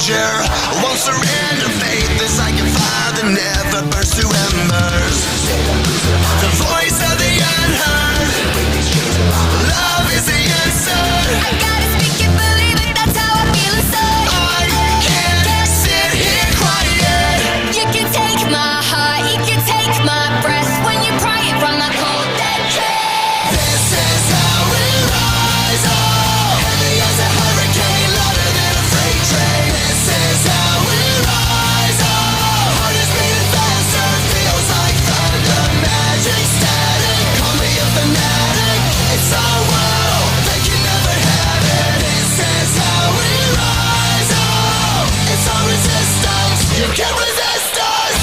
Won't surrender, faith is like a fire that never burns to embers. The voice of the unheard, love is the answer. I gotta speak it, believe it, that's how I feel inside. I can't sit here quiet. You can take my heart, you can take my breath when you pry it from the cold dead chest. This is how we rise up, heavy as a hurricane, louder than a freight train. This is how we rise up, heart is beating faster, feels like thunder, magic static. Call me a fanatic, it's our world, they can never have it. This is how we rise up, it's our resistance, you can't resist us.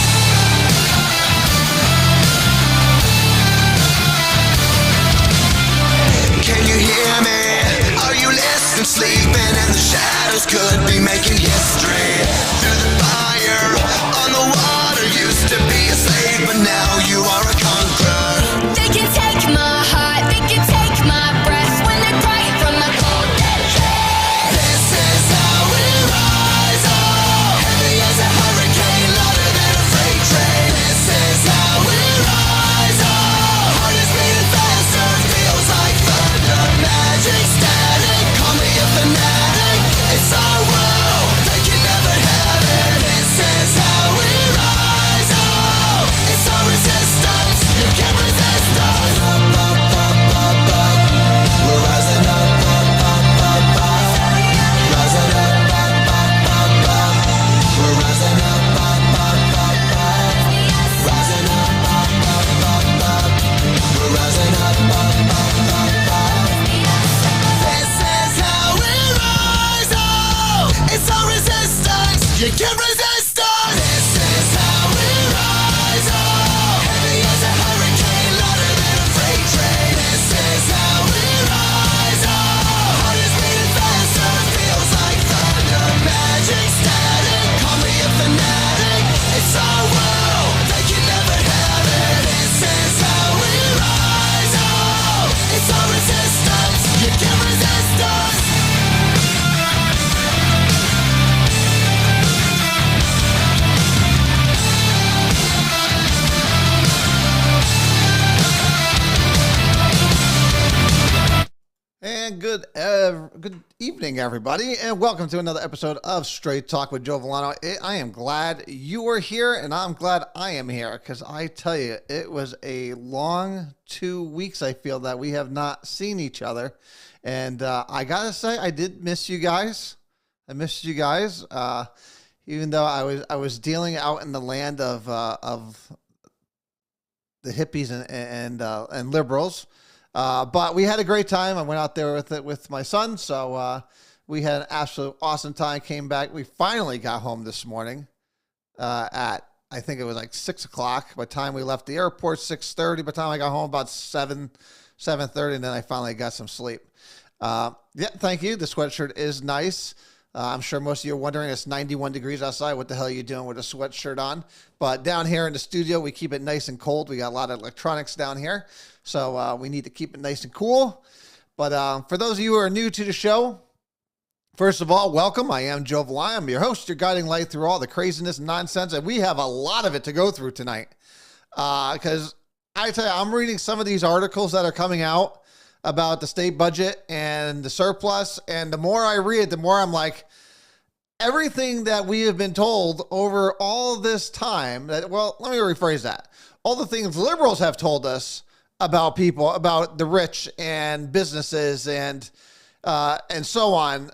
Can you hear me? Are you listening? Sleeping and the shadows could be making history. Through the fire, on the water, used to be a slave, but now you are a conqueror. They can take my heart, they can take my breath when they pry it from the cold dead chest. This is how we rise up, heavy as a hurricane, louder than a freight train. This is how we rise up, heart is beating faster, feels like thunder, magic static. Call me a fanatic, it's our world, they can never have it. This is how we rise up, it's our resistance, you can't resist us. Up, up, up, up, up. We're rising up, up, up, up, up. Rising up, up, up, up, up. We're rising up, up, up, up, up. Rising up, up, up, up, up. We're rising up, up, up, up, up. This is how we rise up, it's our resistance, you can't resist us. This is how we rise up, heavy as a hurricane, louder than a freight train. This is how we rise up, heart is beating faster, feels like thunder, magic static. Call me a fanatic, it's our world, they can never have it. This is how we rise up, it's our resistance, you can't resist us. good evening, everybody, and welcome to another episode of Straight Talk with Joe Vollano. I am glad you are here, and I'm glad I am here, because I tell you, it was a long 2 weeks, I feel, that we have not seen each other, and I gotta say, I did miss you guys. I missed you guys, even though I was dealing out in the land of the hippies and liberals. But we had a great time. I went out there with my son, so we had an absolute awesome time. Came back. We finally got home this morning at, I think it was like 6 o'clock. By the time we left the airport, 6:30. By the time I got home, about 7:30, and then I finally got some sleep. Thank you. The sweatshirt is nice. I'm sure most of you are wondering, it's 91 degrees outside. What the hell are you doing with a sweatshirt on? But down here in the studio, we keep it nice and cold. We got a lot of electronics down here, so we need to keep it nice and cool. But for those of you who are new to the show, first of all, welcome. I am Joe Vollano. I'm your host, your guiding light through all the craziness and nonsense, and we have a lot of it to go through tonight. Because I tell you, I'm reading some of these articles that are coming out about the state budget and the surplus, and the more I read, the more I'm like, everything that we have been told over all this time, let me rephrase that. All the things liberals have told us about people, about the rich and businesses and so on,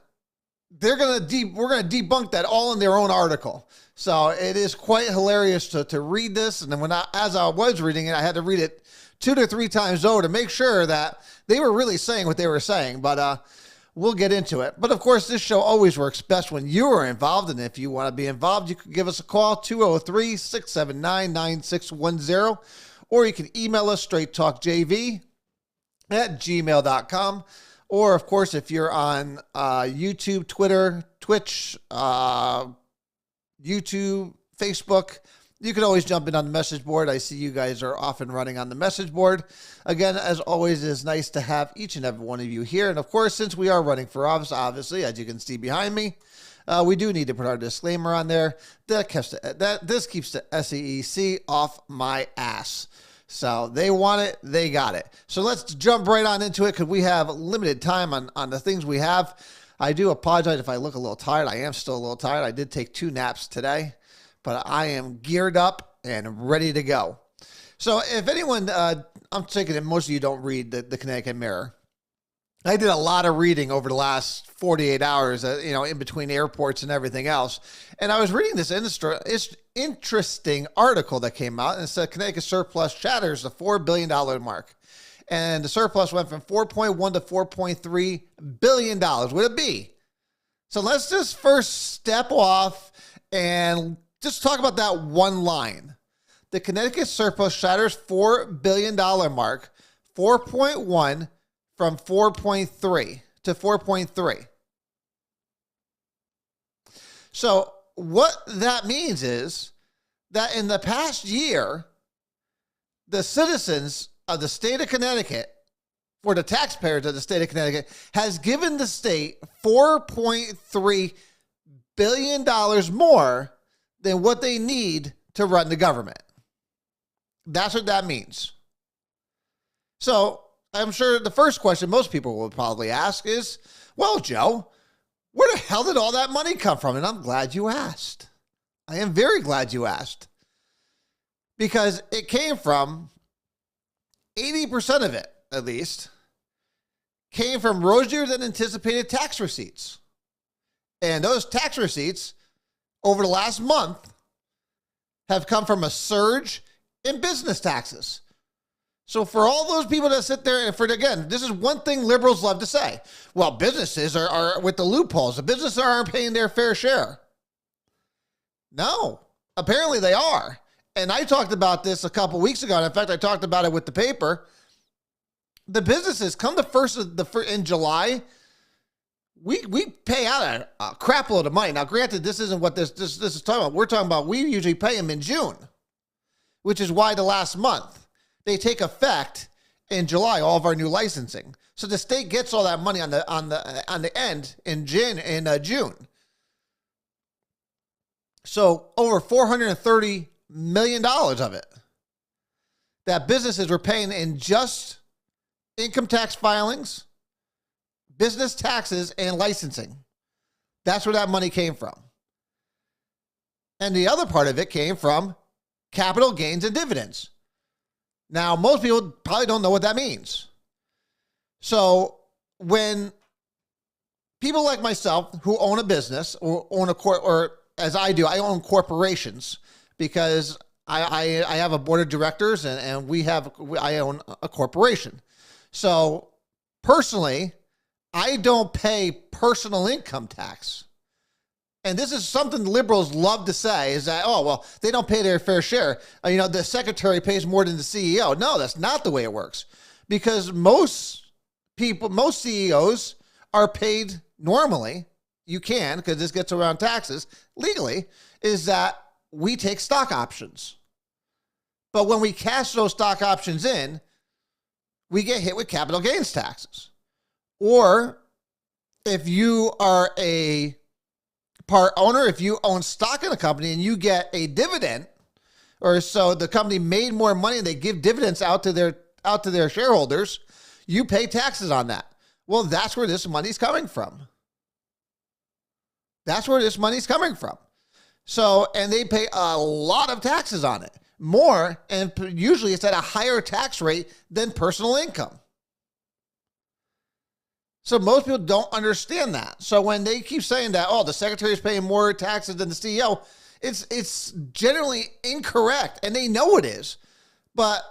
we're going to debunk that all in their own article. So it is quite hilarious to read this. And then as I was reading it, I had to read it 2 to 3 times over to make sure that they were really saying what they were saying. But we'll get into it. But of course, this show always works best when you are involved. And if you want to be involved, you can give us a call, 203-679-9610. Or you can email us, straighttalkjv@gmail.com. Or, of course, if you're on YouTube, Twitter, Twitch, YouTube, Facebook, you can always jump in on the message board. I see you guys are off and running on the message board. Again, as always, it is nice to have each and every one of you here. And, of course, since we are running for office, obviously, as you can see behind me, we do need to put our disclaimer on there. This keeps the SEC off my ass. So they want it, they got it. So let's jump right on into it because we have limited time on the things we have. I do apologize if I look a little tired. I am still a little tired. I did take 2 naps today, but I am geared up and ready to go. So if anyone, I'm thinking that most of you don't read the Connecticut Mirror. I did a lot of reading over the last 48 hours, in between airports and everything else. And I was reading this interesting article that came out, and it said Connecticut surplus shatters the $4 billion mark. And the surplus went from 4.1 to $4.3 billion with a B. So let's just first step off and just talk about that one line. The Connecticut surplus shatters $4 billion mark, 4.1 from 4.3 to 4.3. So what that means is that in the past year, the citizens of the state of Connecticut, or the taxpayers of the state of Connecticut, has given the state $4.3 billion more than what they need to run the government. That's what that means. So I'm sure the first question most people will probably ask is, well, Joe, where the hell did all that money come from? And I'm glad you asked. I am very glad you asked. Because it came from 80% of it, at least, came from rosier than anticipated tax receipts. And those tax receipts over the last month have come from a surge in business taxes. So for all those people that sit there, and again, this is one thing liberals love to say. Well, businesses are with the loopholes. The businesses aren't paying their fair share. No, apparently they are. And I talked about this a couple weeks ago. And in fact, I talked about it with the paper. The businesses come the first in July. We pay out a crap load of money. Now, granted, this isn't what this is talking about. We're talking about we usually pay them in June, which is why the last month. They take effect in July, all of our new licensing. So the state gets all that money on the end in June. So over $430 million of it that businesses were paying in just income tax filings, business taxes and licensing. That's where that money came from. And the other part of it came from capital gains and dividends. Now, most people probably don't know what that means. So when people like myself who own a business or own or as I do, I own corporations because I have a board of directors and I own a corporation. So personally, I don't pay personal income tax. And this is something liberals love to say is that, oh, well, they don't pay their fair share. The secretary pays more than the CEO. No, that's not the way it works. Because most CEOs are paid normally. You can, because this gets around taxes legally, is that we take stock options. But when we cash those stock options in, we get hit with capital gains taxes. Or if you are a part owner, if you own stock in a company and you get a dividend, or so the company made more money and they give dividends out to their shareholders, you pay taxes on that. Well, that's where this money's coming from. That's where this money's coming from. So, and they pay a lot of taxes on it, more, and usually it's at a higher tax rate than personal income. So most people don't understand that. So when they keep saying that, oh, the secretary is paying more taxes than the CEO, it's generally incorrect, and they know it is. But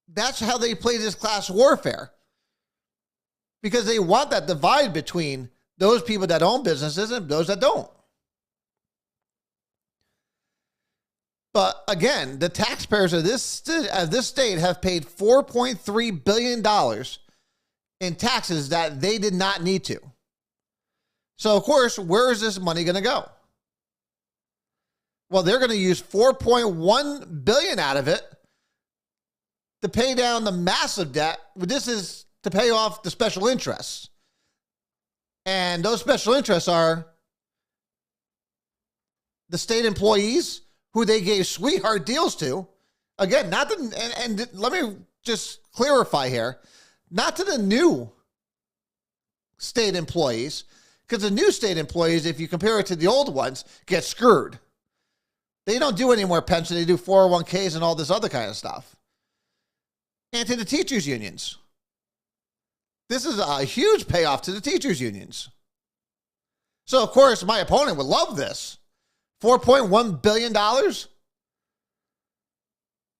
that's how they play this class warfare, because they want that divide between those people that own businesses and those that don't. But again, the taxpayers of this state have paid $4.3 billion in taxes that they did not need to. So, of course, where is this money going to go? Well, they're going to use $4.1 billion out of it to pay down the massive debt. This is to pay off the special interests. And those special interests are the state employees who they gave sweetheart deals to. Again, and let me just clarify here, not to the new state employees, because the new state employees, if you compare it to the old ones, get screwed. They don't do any more pension. They do 401ks and all this other kind of stuff. And to the teachers' unions. This is a huge payoff to the teachers' unions. So, of course, my opponent would love this. $4.1 billion?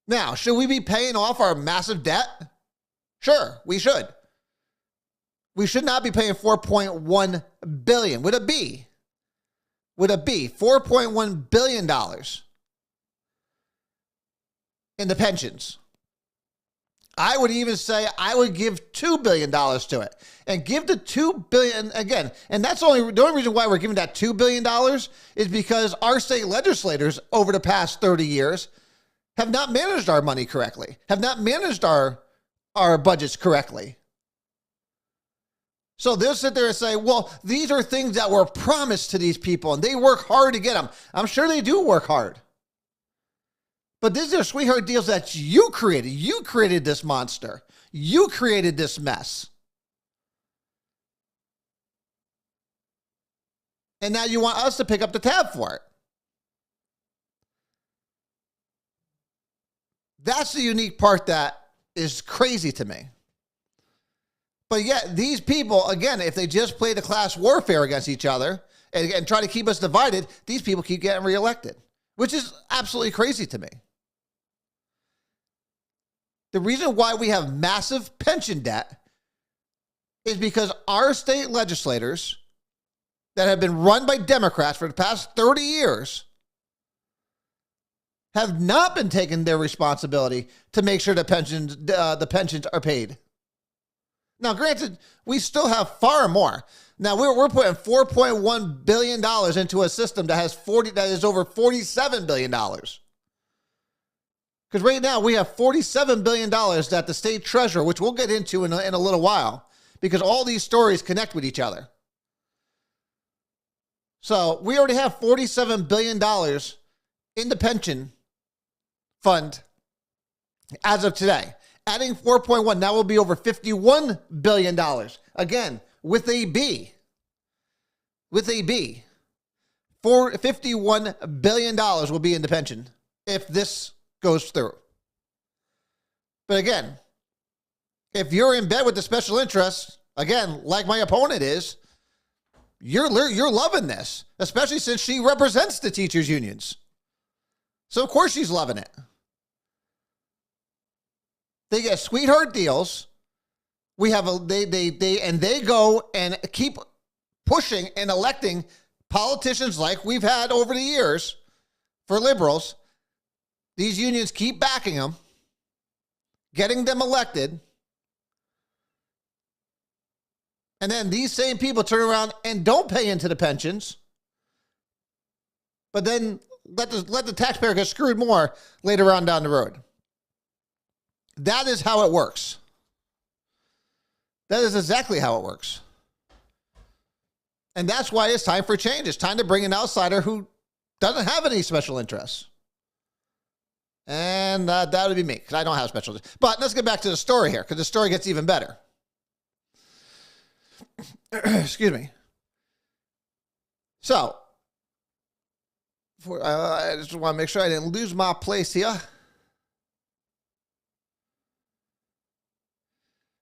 Now, should we be paying off our massive debt? Sure, we should. We should not be paying $4.1 billion. With a B. With a B. $4.1 billion in the pensions. I would even say I would give $2 billion to it, and give the $2 billion again. And that's the only reason why we're giving that $2 billion is because our state legislators over the past 30 years have not managed our money correctly, have not managed our budgets correctly. So they'll sit there and say, well, these are things that were promised to these people and they work hard to get them. I'm sure they do work hard. But these are sweetheart deals that you created. You created this monster. You created this mess. And now you want us to pick up the tab for it. That's the unique part that is crazy to me. But yet these people, again, if they just play the class warfare against each other and try to keep us divided, these people keep getting reelected, which is absolutely crazy to me. The reason why we have massive pension debt is because our state legislators that have been run by Democrats for the past 30 years have not been taking their responsibility to make sure the pensions are paid. Now, granted, we still have far more. Now, we're putting $4.1 billion into a system that is over $47 billion. Because right now we have $47 billion that the state treasurer, which we'll get into in a little while, because all these stories connect with each other. So we already have $47 billion in the pension fund as of today. Adding 4.1, now will be over $51 billion. Again, with a B. With a B. $51 billion will be in the pension if this goes through. But again, if you're in bed with the special interests, again, like my opponent is, you're loving this, especially since she represents the teachers' unions. So of course she's loving it. They get sweetheart deals. We have they go and keep pushing and electing politicians like we've had over the years for liberals. These unions keep backing them, getting them elected. And then these same people turn around and don't pay into the pensions, but then let the taxpayer get screwed more later on down the road. That is how it works. That is exactly how it works. And that's why it's time for change. It's time to bring an outsider who doesn't have any special interests. And that would be me, because I don't have special interests. But let's get back to the story here, because the story gets even better. Excuse me. So, I just want to make sure I didn't lose my place here.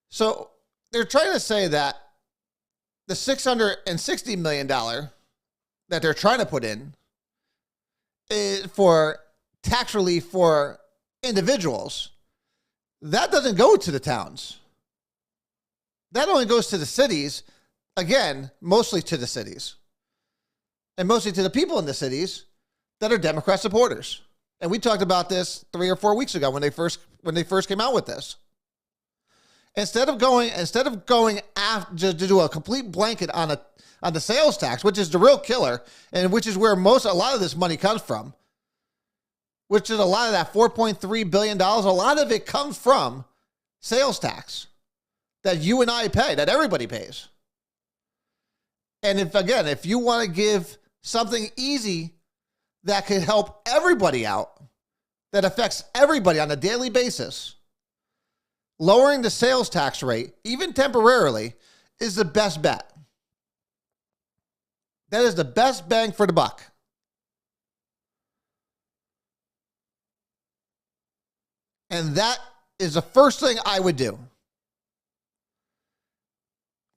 So, they're trying to say that the $660 million that they're trying to put in is for tax relief for individuals. That doesn't go to the towns. That only goes to the cities, again, mostly to the cities. And mostly to the people in the cities that are Democrat supporters. And we talked about this 3 or 4 weeks ago when they first came out with this. Instead of going after to do a complete blanket on the sales tax, which is the real killer, and which is where a lot of this money comes from, which is a lot of that $4.3 billion, a lot of it comes from sales tax that you and I pay, that everybody pays. And if you want to give something easy that could help everybody out, that affects everybody on a daily basis, lowering the sales tax rate, even temporarily, is the best bet. That is the best bang for the buck. And that is the first thing I would do.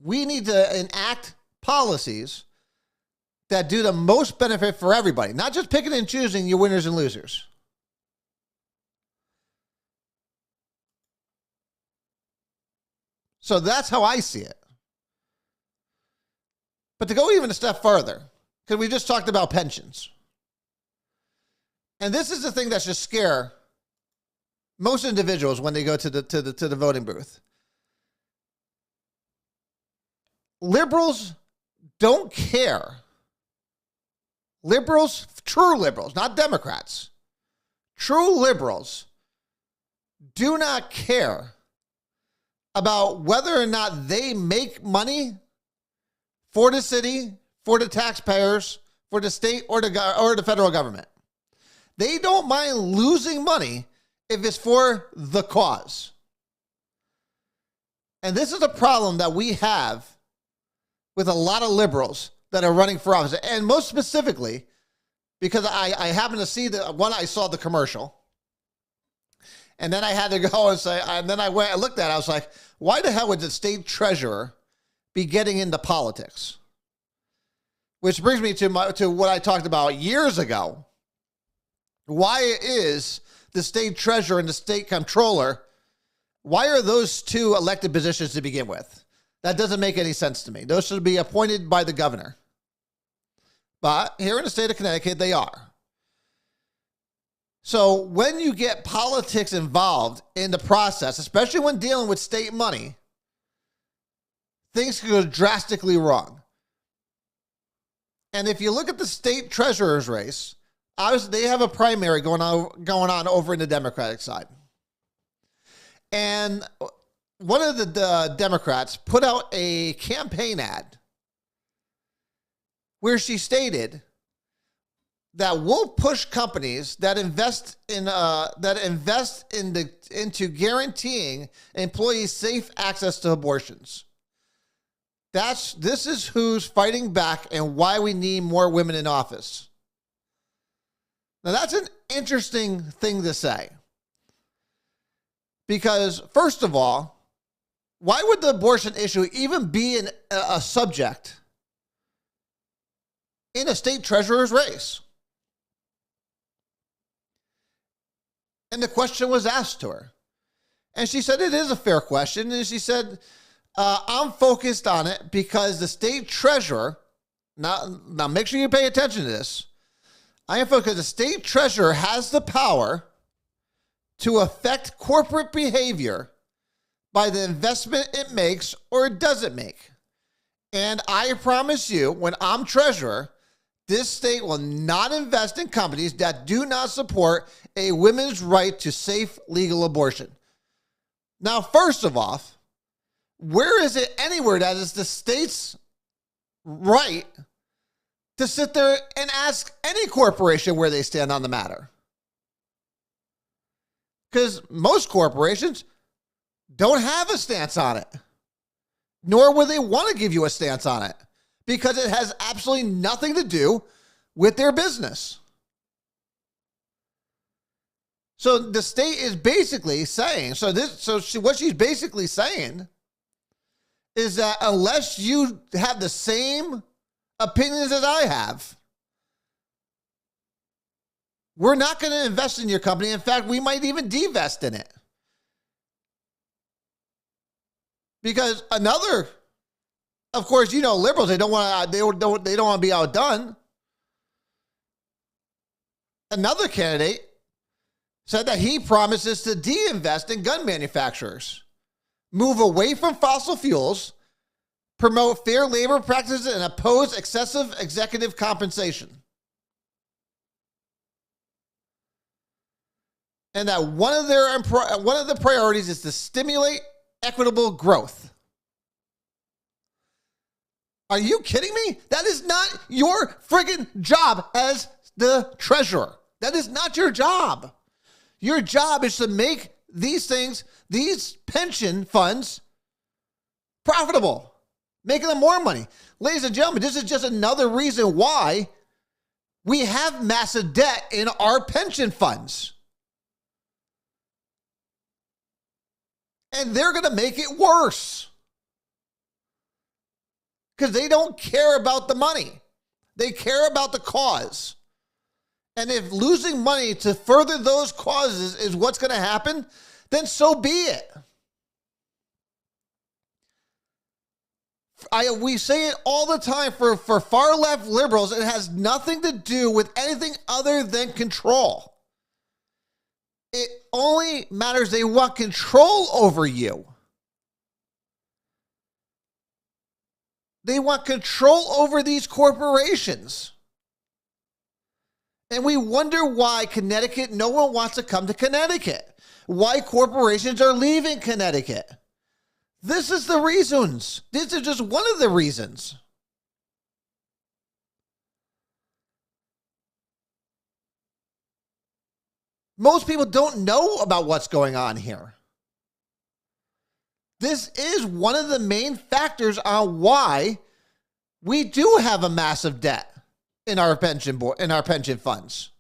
We need to enact policies that do the most benefit for everybody, not just picking and choosing your winners and losers. So that's how I see it. But to go even a step further, because we just talked about pensions. And this is the thing that should scare most individuals when they go to the voting booth. Liberals don't care. Liberals, true liberals, not Democrats. True liberals do not care about whether or not they make money for the city, for the taxpayers, for the state or the federal government. They don't mind losing money if it's for the cause. And this is a problem that we have with a lot of liberals that are running for office. And most specifically, because I happened to see I saw the commercial. And then I had to go and say, and then I looked at it, I was like, why the hell would the state treasurer be getting into politics? Which brings me to what I talked about years ago. Why is the state treasurer and the state comptroller, why are those two elected positions to begin with? That doesn't make any sense to me. Those should be appointed by the governor. But here in the state of Connecticut, they are. So when you get politics involved in the process, especially when dealing with state money, things can go drastically wrong. And if you look at the state treasurer's race, obviously they have a primary going on over in the Democratic side. And one of the Democrats put out a campaign ad where she stated that we'll push companies that invest into guaranteeing employees safe access to abortions. This is who's fighting back and why we need more women in office. Now, that's an interesting thing to say. Because, first of all, why would the abortion issue even be a subject in a state treasurer's race? And the question was asked to her. And she said, it is a fair question. And she said, I'm focused on it because the state treasurer, now make sure you pay attention to this. I am focused because the state treasurer has the power to affect corporate behavior by the investment it makes or it doesn't make. And I promise you, when I'm treasurer, this state will not invest in companies that do not support a women's right to safe, legal abortion. Now, first of all, where is it anywhere that is the state's right to sit there and ask any corporation where they stand on the matter? Because most corporations don't have a stance on it, nor will they want to give you a stance on it, because it has absolutely nothing to do with their business. So the state is basically saying, what she's basically saying is that unless you have the same opinions as I have, we're not going to invest in your company. In fact, we might even divest in it. Because of course, liberals, they don't want to be outdone. Another candidate said that he promises to de-invest in gun manufacturers, move away from fossil fuels, promote fair labor practices, and oppose excessive executive compensation. And that one of the priorities is to stimulate equitable growth. Are you kidding me? That is not your friggin' job as the treasurer. That is not your job. Your job is to make these pension funds, profitable, making them more money. Ladies and gentlemen, this is just another reason why we have massive debt in our pension funds. And they're going to make it worse. Because they don't care about the money. They care about the cause. And if losing money to further those causes is what's going to happen, then so be it. We say it all the time for far left liberals. It has nothing to do with anything other than control. It only matters they want control over you. They want control over these corporations. And we wonder why Connecticut, no one wants to come to Connecticut. Why corporations are leaving Connecticut. This is the reasons. This is just one of the reasons. Most people don't know about what's going on here. This is one of the main factors on why we do have a massive debt in our pension funds.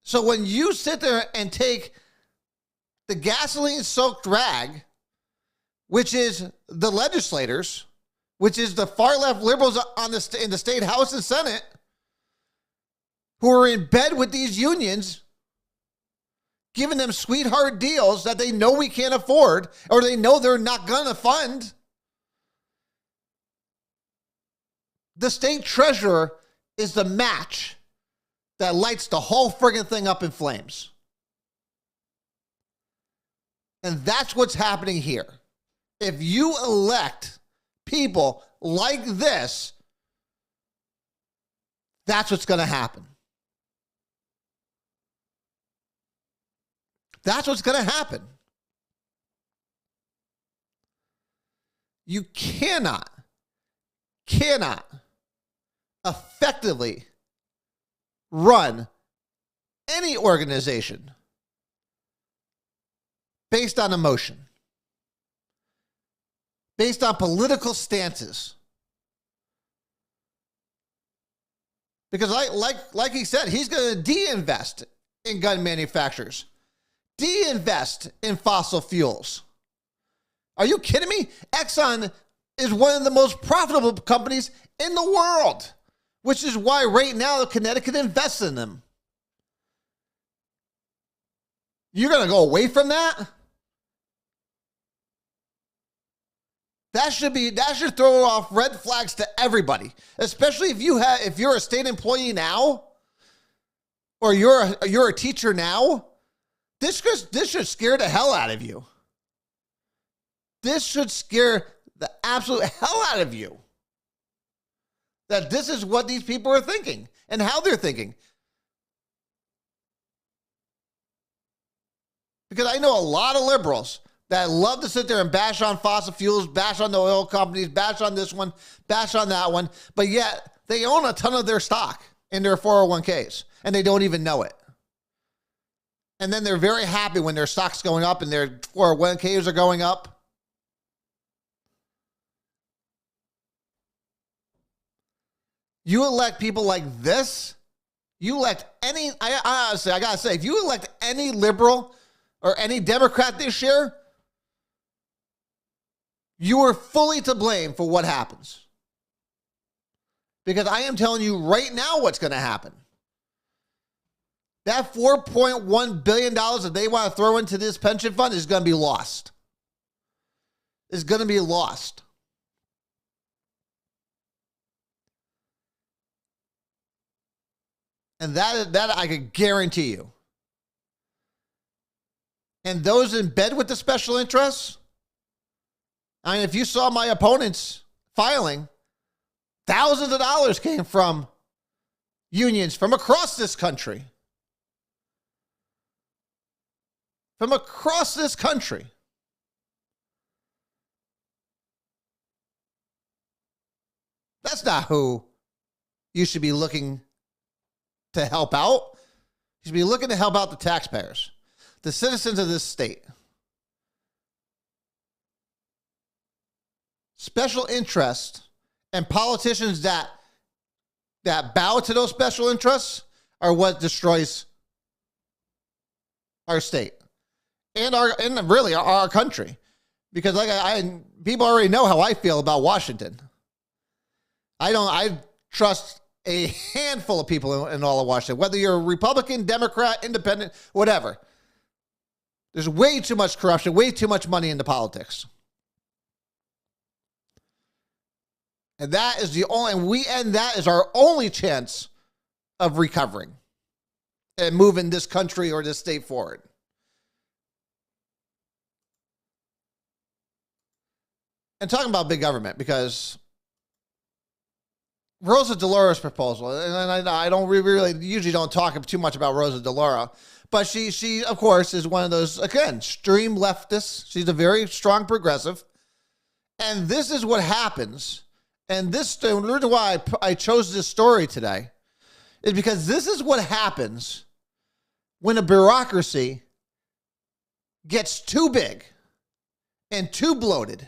So when you sit there and take the gasoline-soaked rag, which is the legislators, which is the far-left liberals in the state House and Senate, who are in bed with these unions, giving them sweetheart deals that they know we can't afford, or they know they're not going to fund. The state treasurer is the match that lights the whole friggin' thing up in flames. And that's what's happening here. If you elect people like this, that's what's going to happen. That's what's going to happen. You cannot effectively run any organization based on emotion. based on political stances. Because like he said, he's going to de-invest in gun manufacturers, de-invest in fossil fuels. Are you kidding me? Exxon is one of the most profitable companies in the world, which is why right now Connecticut invests in them. You're going to go away from that? That should throw off red flags to everybody, especially if you're a state employee now, or you're a teacher now. This should scare the hell out of you. This should scare the absolute hell out of you. That this is what these people are thinking and how they're thinking. Because I know a lot of liberals that love to sit there and bash on fossil fuels, bash on the oil companies, bash on this one, bash on that one, but yet they own a ton of their stock in their 401ks, and they don't even know it. And then they're very happy when their stock's going up and their 401ks are going up. You elect people like this, you elect any, I gotta say, if you elect any liberal or any Democrat this year, you are fully to blame for what happens. Because I am telling you right now what's going to happen. That $4.1 billion that they want to throw into this pension fund is going to be lost. It's going to be lost. And that I can guarantee you. And those in bed with the special interests, I mean, if you saw my opponent's filing, thousands of dollars came from unions from across this country. From across this country. That's not who you should be looking to help out. You should be looking to help out the taxpayers, the citizens of this state. Special interests and politicians that bow to those special interests are what destroys our state and really our country. Because people already know how I feel about Washington. I trust a handful of people in all of Washington, whether you're a Republican, Democrat, Independent, whatever. There's way too much corruption, way too much money into politics. And that is that is our only chance of recovering and moving this country or this state forward. And talking about big government, because Rosa DeLaura's proposal, and I don't really usually don't talk too much about Rosa DeLaura, but she of course is one of those, again, extreme leftists. She's a very strong progressive. And this is what happens. And the reason why I chose this story today is because this is what happens when a bureaucracy gets too big and too bloated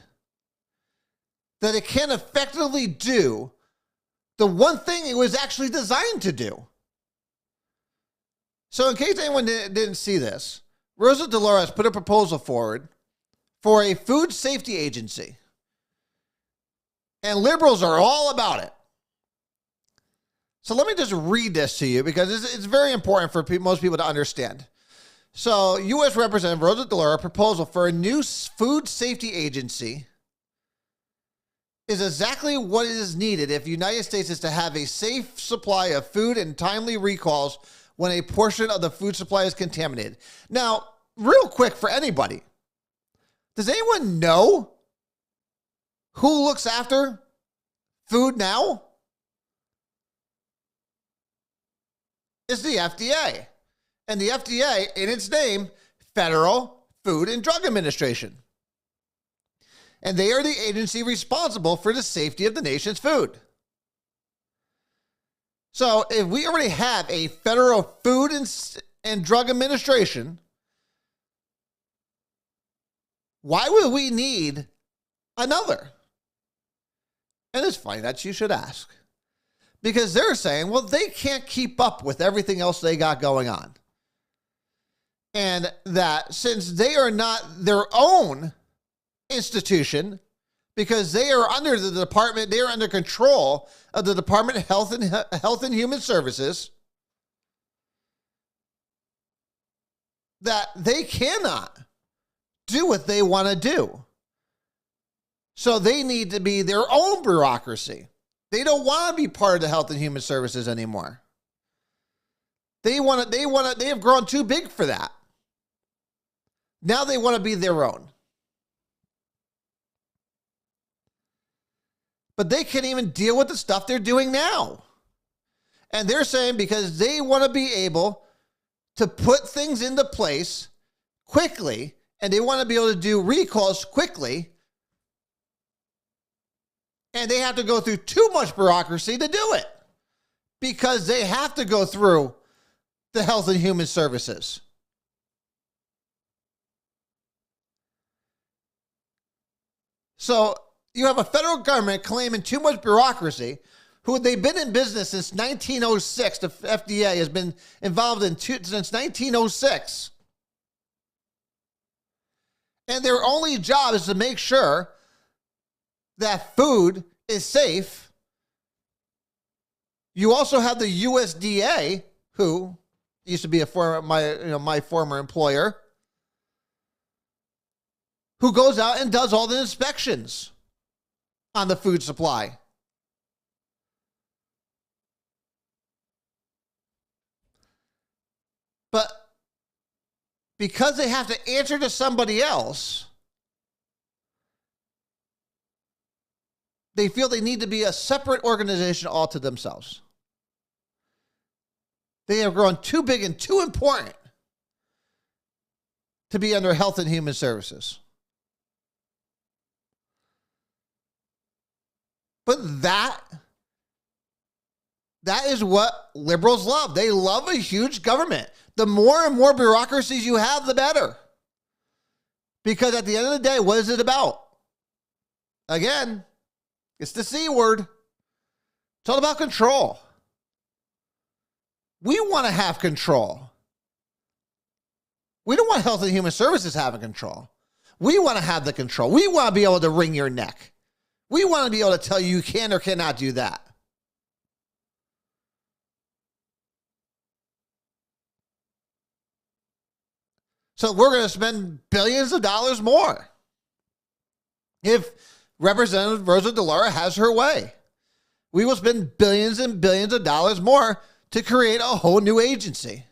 that it can't effectively do the one thing it was actually designed to do. So in case anyone didn't see this, Rosa DeLaura has put a proposal forward for a food safety agency. And liberals are all about it. So let me just read this to you because it's very important for most people to understand. So U.S. Representative Rosa DeLaura proposal for a new food safety agency is exactly what is needed if the United States is to have a safe supply of food and timely recalls when a portion of the food supply is contaminated. Now, real quick for anybody, does anyone know who looks after food now? It's the FDA. And the FDA, in its name, Federal Food and Drug Administration. And they are the agency responsible for the safety of the nation's food. So if we already have a Federal Food and Drug Administration, why would we need another. And it's funny that you should ask. Because they're saying, well, they can't keep up with everything else they got going on. And that since they are not their own institution, because they are under the department, they are under control of the Department of Health and Human Services, that they cannot do what they want to do. So they need to be their own bureaucracy. They don't want to be part of the Health and Human Services anymore. They have grown too big for that. Now they want to be their own. But they can't even deal with the stuff they're doing now. And they're saying because they want to be able to put things into place quickly, and they want to be able to do recalls quickly, and they have to go through too much bureaucracy to do it because they have to go through the Health and Human Services. So you have a federal government claiming too much bureaucracy, who they've been in business since 1906. The FDA has been involved since 1906. And their only job is to make sure that food is safe. You also have the USDA, who used to be my former employer, who goes out and does all the inspections on the food supply. But because they have to answer to somebody else, they feel they need to be a separate organization all to themselves. They have grown too big and too important to be under Health and Human Services. But that is what liberals love. They love a huge government. The more and more bureaucracies you have, the better. Because at the end of the day, what is it about? Again, it's the C word. It's all about control. We want to have control. We don't want Health and Human Services having control. We want to have the control. We want to be able to wring your neck. We want to be able to tell you can or cannot do that. So we're going to spend billions of dollars more if Representative Rosa DeLauro has her way. We will spend billions and billions of dollars more to create a whole new agency.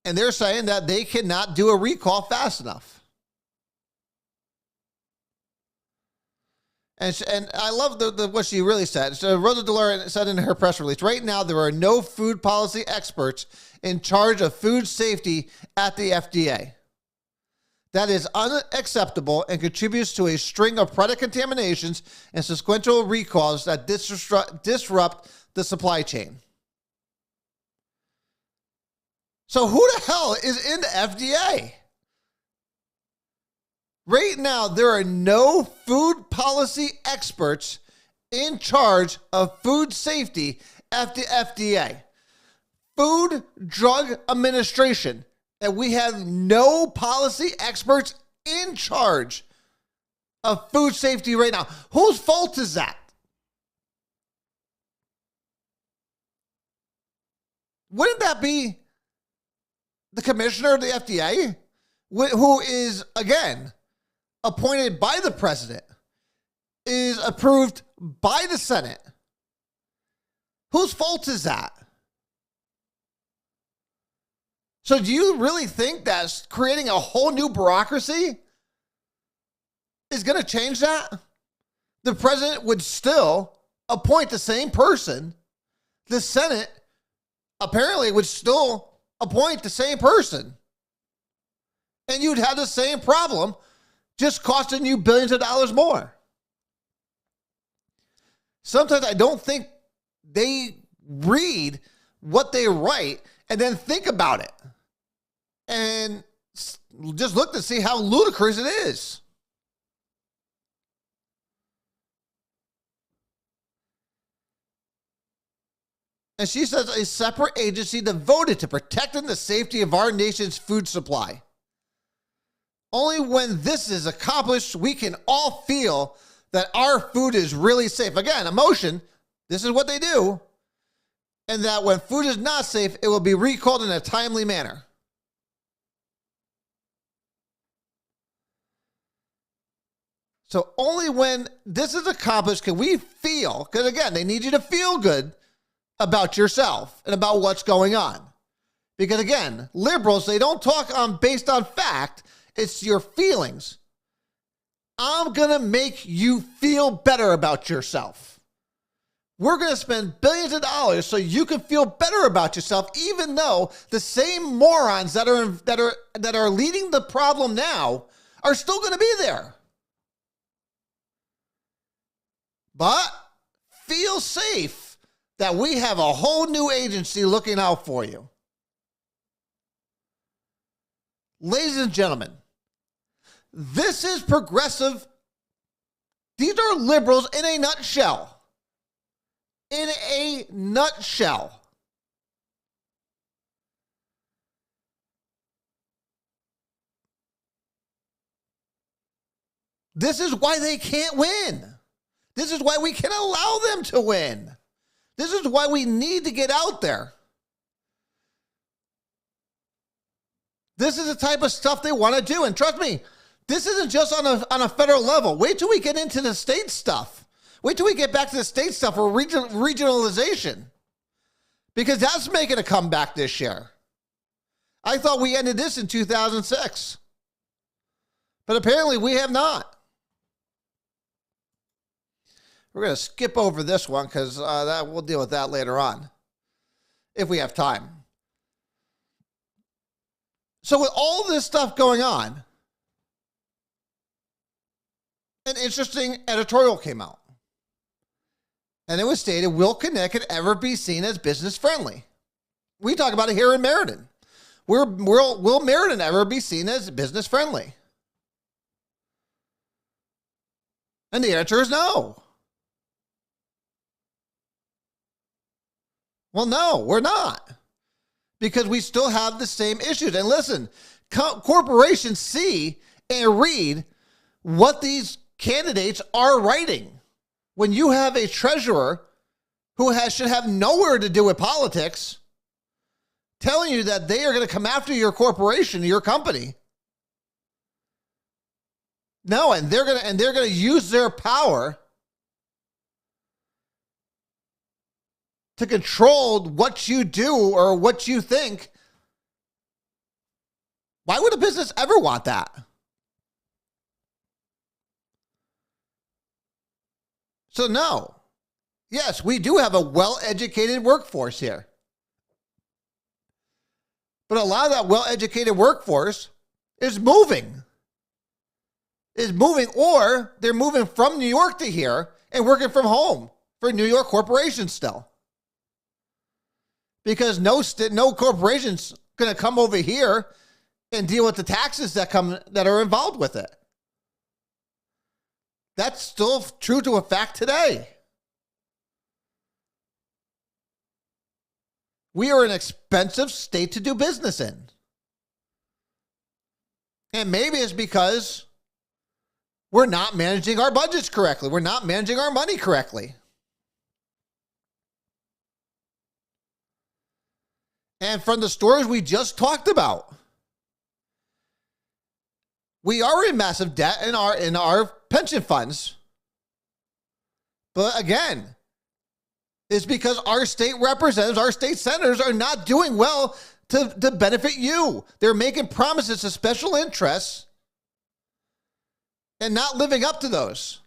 And they're saying that they cannot do a recall fast enough. And I love what she really said. So Rosa DeLauro said in her press release, right now there are no food policy experts in charge of food safety at the FDA. That is unacceptable and contributes to a string of product contaminations and sequential recalls that disrupt the supply chain. So who the hell is in the FDA? Right now, there are no food policy experts in charge of food safety at the FDA. Food Drug Administration. And we have no policy experts in charge of food safety right now. Whose fault is that? Wouldn't that be the commissioner of the FDA, who is, again, appointed by the president, is approved by the Senate? Whose fault is that? So do you really think that creating a whole new bureaucracy is going to change that? The president would still appoint the same person. The Senate apparently would still appoint the same person. And you'd have the same problem, just costing you billions of dollars more. Sometimes I don't think they read what they write and then think about it and just look to see how ludicrous it is. And she says a separate agency devoted to protecting the safety of our nation's food supply. Only when this is accomplished, we can all feel that our food is really safe. Again, emotion, this is what they do. And that when food is not safe, it will be recalled in a timely manner. So only when this is accomplished can we feel, because again, they need you to feel good about yourself and about what's going on. Because again, liberals, they don't talk based on fact. It's your feelings. I'm going to make you feel better about yourself. We're going to spend billions of dollars so you can feel better about yourself, even though the same morons that are leading the problem now are still going to be there. But feel safe that we have a whole new agency looking out for you. Ladies and gentlemen, this is progressive. These are liberals in a nutshell. In a nutshell. This is why they can't win. This is why we can allow them to win. This is why we need to get out there. This is the type of stuff they want to do. And trust me, this isn't just on a federal level. Wait till we get into the state stuff. Wait till we get back to the state stuff or regionalization. Because that's making a comeback this year. I thought we ended this in 2006. But apparently we have not. We're going to skip over this one because we'll deal with that later on, if we have time. So with all this stuff going on, an interesting editorial came out. And it was stated, will Connecticut ever be seen as business friendly? We talk about it here in Meriden. Will Meriden ever be seen as business friendly? And the answer is no. Well, no, we're not. Because we still have the same issues. And listen, corporations see and read what these candidates are writing. When you have a treasurer who should have nowhere to do with politics, telling you that they are going to come after your corporation, your company. No, and they're going to use their power to control what you do or what you think. Why would a business ever want that? So no. Yes, we do have a well-educated workforce here. But a lot of that well-educated workforce is moving. Or they're moving from New York to here and working from home for New York corporations still. Because no corporation's going to come over here and deal with the taxes that are involved with it. That's still true to a fact today. We are an expensive state to do business in. And maybe it's because we're not managing our budgets correctly. We're not managing our money correctly. And from the stories we just talked about, we are in massive debt in our pension funds. But again, it's because our state representatives, our state senators are not doing well to benefit you. They're making promises to special interests and not living up to those.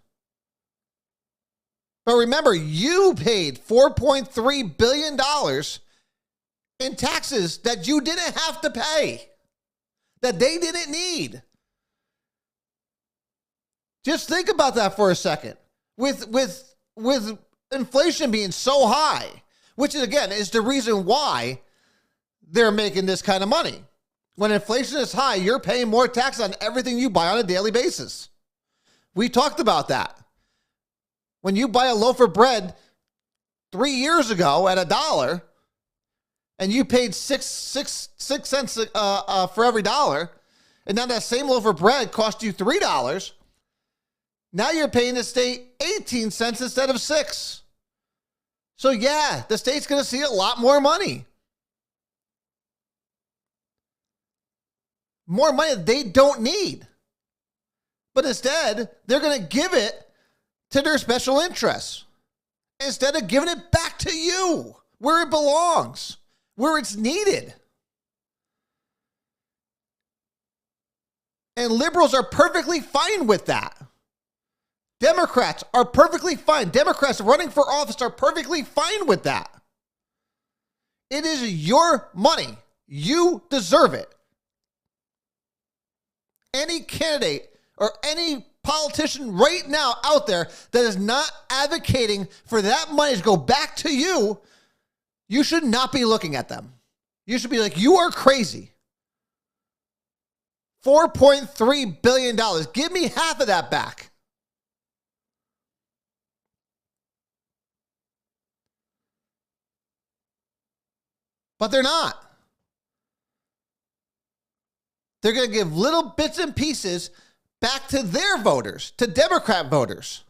But remember, you paid $4.3 billion in taxes that you didn't have to pay, that they didn't need. Just think about that for a second. With inflation being so high, which again is the reason why they're making this kind of money. When inflation is high, you're paying more tax on everything you buy on a daily basis. We talked about that. When you buy a loaf of bread 3 years ago at $1, and you paid six cents for every dollar, and now that same loaf of bread cost you $3, now you're paying the state 18 cents instead of 6. So yeah, the state's going to see a lot more money. More money they don't need. But instead, they're going to give it to their special interests instead of giving it back to you where it belongs, where it's needed. And liberals are perfectly fine with that. Democrats are perfectly fine. Democrats running for office are perfectly fine with that. It is your money. You deserve it. Any candidate or any politician right now out there that is not advocating for that money to go back to you, you should not be looking at them. You should be like, you are crazy. $4.3 billion. Give me half of that back. But they're not. They're going to give little bits and pieces back to their voters, to Democrat voters.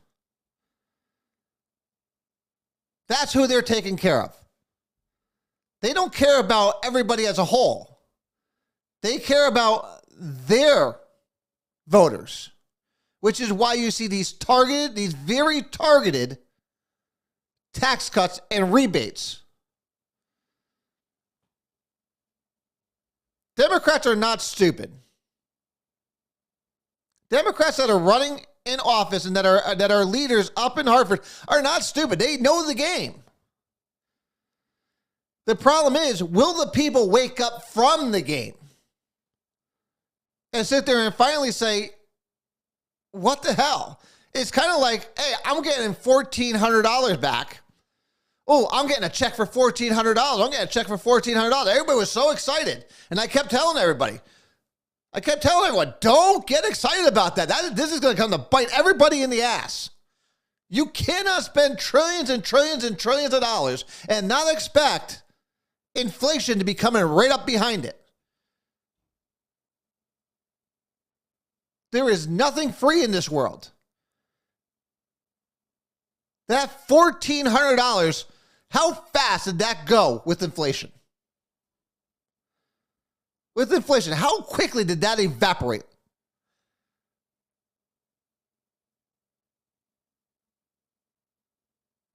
That's who they're taking care of. They don't care about everybody as a whole. They care about their voters, which is why you see these very targeted tax cuts and rebates. Democrats are not stupid. Democrats that are running in office and that are leaders up in Hartford are not stupid. They know the game. The problem is, will the people wake up from the game and sit there and finally say, what the hell? It's kind of like, hey, I'm getting $1,400 back. Oh, I'm getting a check for $1,400. I'm getting a check for $1,400. Everybody was so excited. And I kept telling everyone, don't get excited about that. This is going to come to bite everybody in the ass. You cannot spend trillions and trillions and trillions of dollars and not expect inflation to be coming right up behind it. There is nothing free in this world. That $1,400, how fast did that go with inflation? With inflation, how quickly did that evaporate?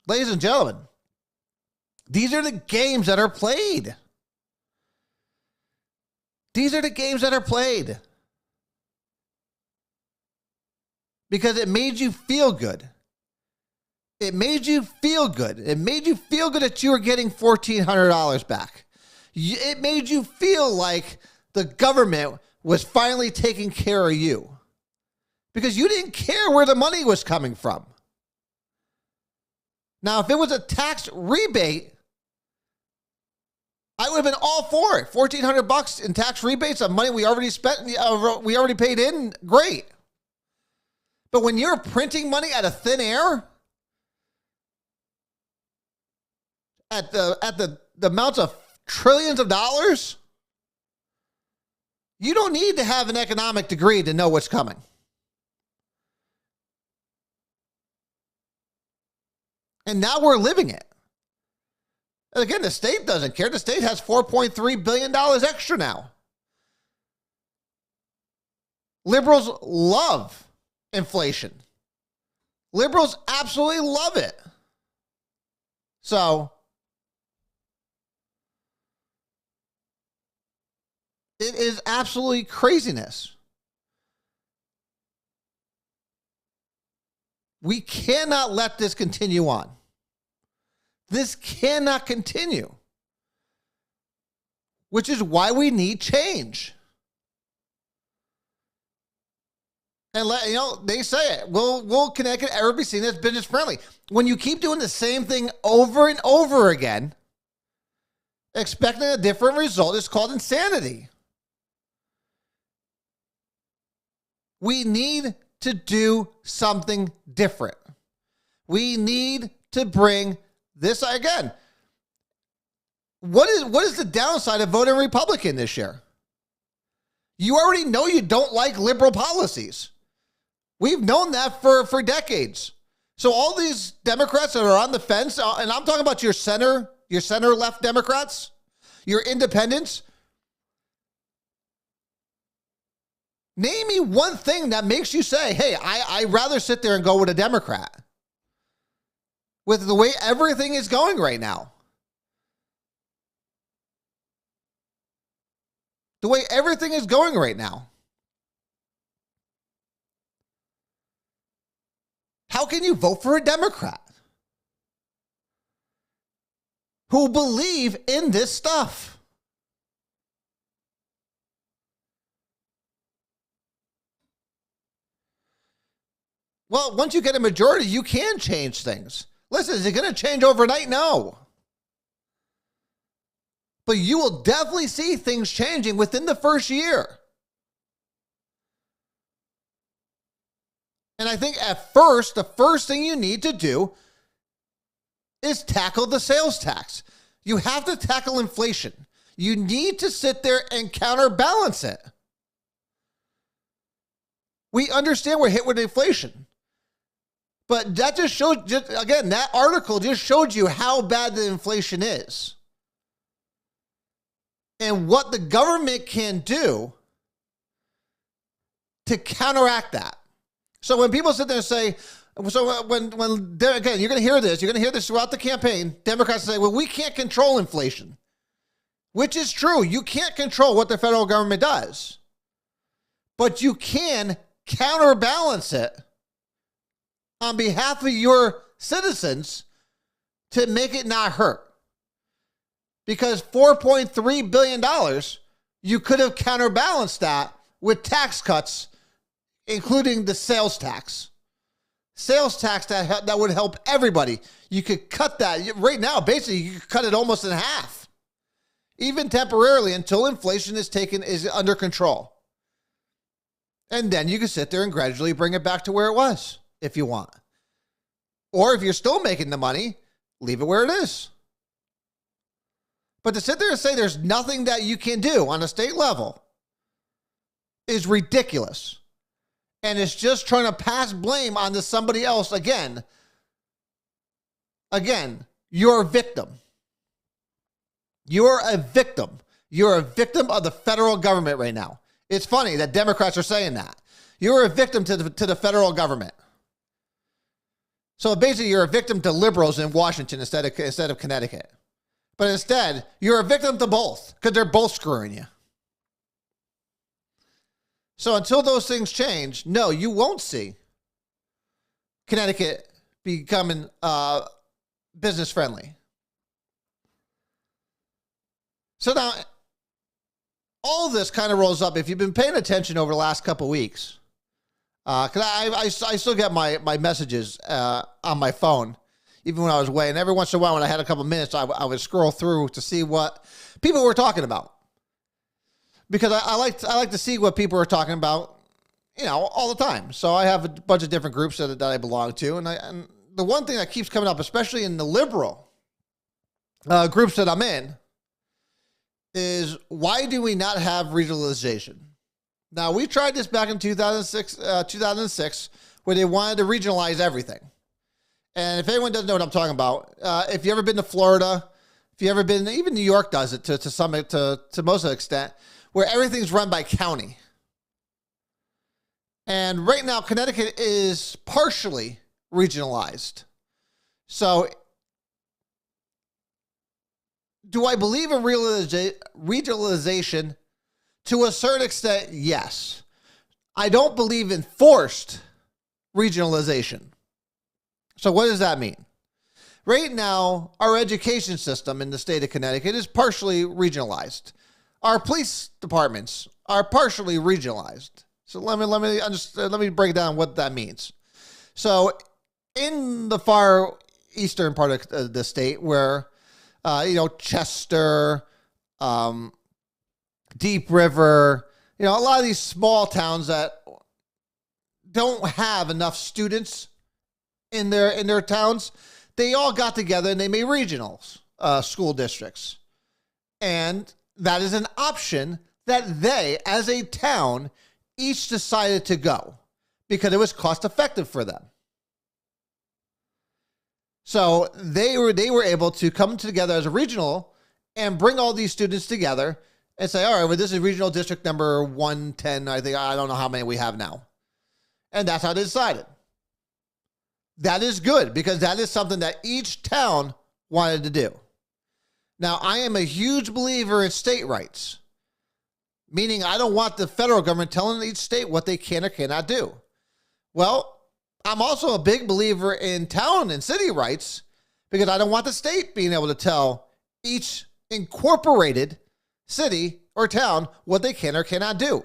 Ladies and gentlemen, these are the games that are played. These are the games that are played. Because it made you feel good. It made you feel good. It made you feel good that you were getting $1,400 back. It made you feel like the government was finally taking care of you. Because you didn't care where the money was coming from. Now, if it was a tax rebate, I would have been all for it. $1,400 in tax rebates of money we already spent, we already paid in, great. But when you're printing money out of thin air, at the amounts of trillions of dollars, you don't need to have an economic degree to know what's coming. And now we're living it. And again, the state doesn't care. The state has $4.3 billion extra now. Liberals love inflation. Liberals absolutely love it. So, it is absolutely craziness. We cannot let this continue on. This cannot continue. Which is why we need change. And they say it. We'll connect it. Everybody's seen it as business friendly. When you keep doing the same thing over and over again, expecting a different result is called insanity. We need to do something different. We need to bring this again. What is the downside of voting Republican this year? You already know you don't like liberal policies. We've known that for decades. So all these Democrats that are on the fence, and I'm talking about your center left Democrats, your independents. Name me one thing that makes you say, hey, I'd rather sit there and go with a Democrat with the way everything is going right now. The way everything is going right now. How can you vote for a Democrat who believe in this stuff? Well, once you get a majority, you can change things. Listen, is it going to change overnight? No. But you will definitely see things changing within the first year. And I think at first, the first thing you need to do is tackle the sales tax. You have to tackle inflation. You need to sit there and counterbalance it. We understand we're hit with inflation. But that just showed, again, that article just showed you how bad the inflation is. And what the government can do to counteract that. So when people sit there and say, again, you're going to hear this throughout the campaign, Democrats say, well, we can't control inflation, which is true. You can't control what the federal government does, but you can counterbalance it on behalf of your citizens to make it not hurt. Because $4.3 billion, you could have counterbalanced that with tax cuts, including the sales tax. Sales tax that would help everybody. You could cut that. Right now, basically, you could cut it almost in half. Even temporarily until inflation is under control. And then you can sit there and gradually bring it back to where it was, if you want. Or if you're still making the money, leave it where it is. But to sit there and say there's nothing that you can do on a state level is ridiculous. And it's just trying to pass blame onto somebody else again. Again, you're a victim. You're a victim. You're a victim of the federal government right now. It's funny that Democrats are saying that. You're a victim to the federal government. So basically, you're a victim to liberals in Washington instead of Connecticut. But instead, you're a victim to both because they're both screwing you. So until those things change, no, you won't see Connecticut becoming business friendly. So now, all this kind of rolls up. If you've been paying attention over the last couple of weeks, because I still get my messages on my phone, even when I was away. And every once in a while, when I had a couple of minutes, I would scroll through to see what people were talking about. Because I like to see what people are talking about, all the time. So I have a bunch of different groups that I belong to. And the one thing that keeps coming up, especially in the liberal groups that I'm in, is why do we not have regionalization? Now, we tried this back in 2006, where they wanted to regionalize everything. And if anyone doesn't know what I'm talking about, if you've ever been to Florida, if you ever been, even New York does it to most of the extent, where everything's run by county. And right now, Connecticut is partially regionalized. So, do I believe in regionalization? To a certain extent, yes. I don't believe in forced regionalization. So what does that mean? Right now, our education system in the state of Connecticut is partially regionalized. Our police departments are partially regionalized. So let me break down what that means. So in the far eastern part of the state, where Chester, Deep River, a lot of these small towns that don't have enough students in their towns, they all got together and they made regional school districts. And that is an option that they, as a town, each decided to go because it was cost effective for them. So they were able to come together as a regional and bring all these students together and say, all right, well, this is regional district number 110. I don't know how many we have now. And that's how they decided. That is good because that is something that each town wanted to do. Now, I am a huge believer in state rights, meaning I don't want the federal government telling each state what they can or cannot do. Well, I'm also a big believer in town and city rights because I don't want the state being able to tell each incorporated city or town what they can or cannot do.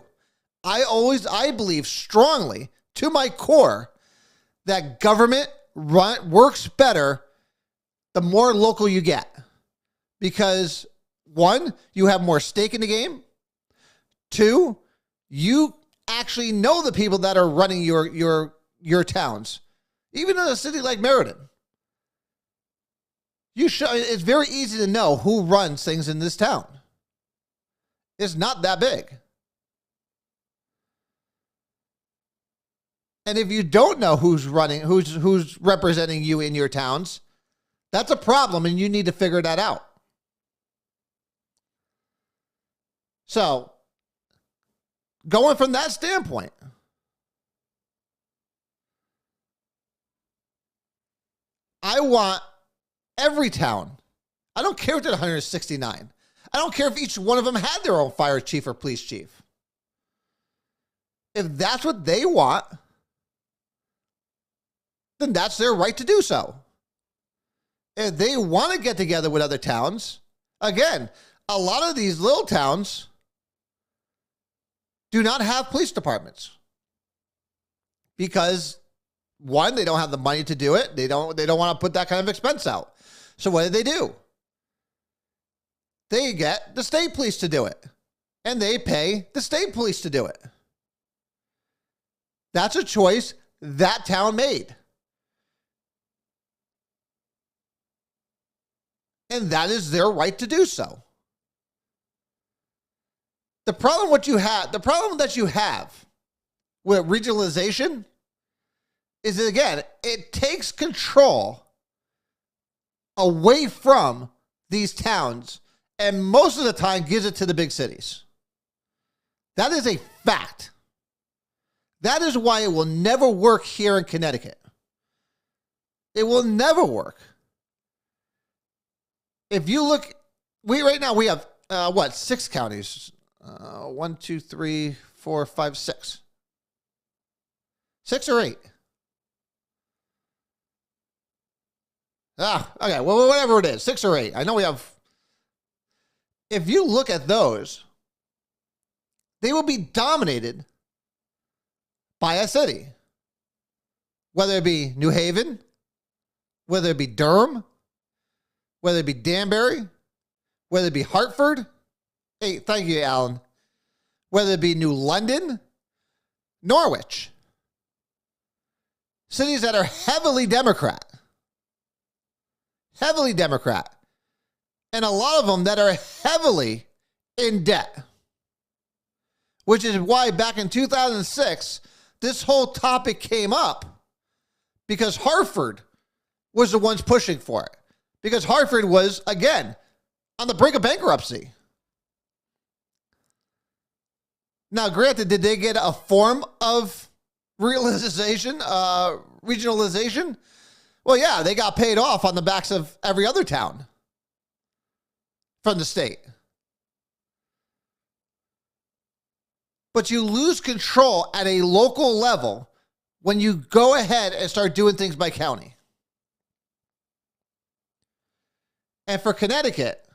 I believe strongly to my core that government works better the more local you get. Because 1, you have more stake in the game. 2, you actually know the people that are running your towns. Even in a city like Meriden, it's very easy to know who runs things in this town. It's not that big. And if you don't know who's representing you in your towns, that's a problem and you need to figure that out. So, going from that standpoint, I want every town, I don't care if they're 169, I don't care if each one of them had their own fire chief or police chief. If that's what they want, then that's their right to do so. If they want to get together with other towns, again, a lot of these little towns do not have police departments because 1, they don't have the money to do it. They don't want to put that kind of expense out. So what do? They get the state police to do it and they pay the state police to do it. That's a choice that town made. And that is their right to do so. The problem that you have with regionalization is that, again, it takes control away from these towns and most of the time gives it to the big cities. That is a fact. That is why it will never work here in Connecticut. It will never work. If you look, right now we have, 6 counties? 1, 2, 3, 4, 5, 6. 6 or 8? Okay. Well, whatever it is, 6 or 8. I know we have. If you look at those, they will be dominated by a city. Whether it be New Haven, whether it be Durham, whether it be Danbury, whether it be Hartford. Hey, thank you, Alan. Whether it be New London, Norwich. Cities that are heavily Democrat. Heavily Democrat. And a lot of them that are heavily in debt. Which is why back in 2006, this whole topic came up because Hartford was the ones pushing for it. Because Hartford was, again, on the brink of bankruptcy. Now, granted, did they get a form of regionalization? Well, yeah, they got paid off on the backs of every other town from the state. But you lose control at a local level when you go ahead and start doing things by county. And for Connecticut,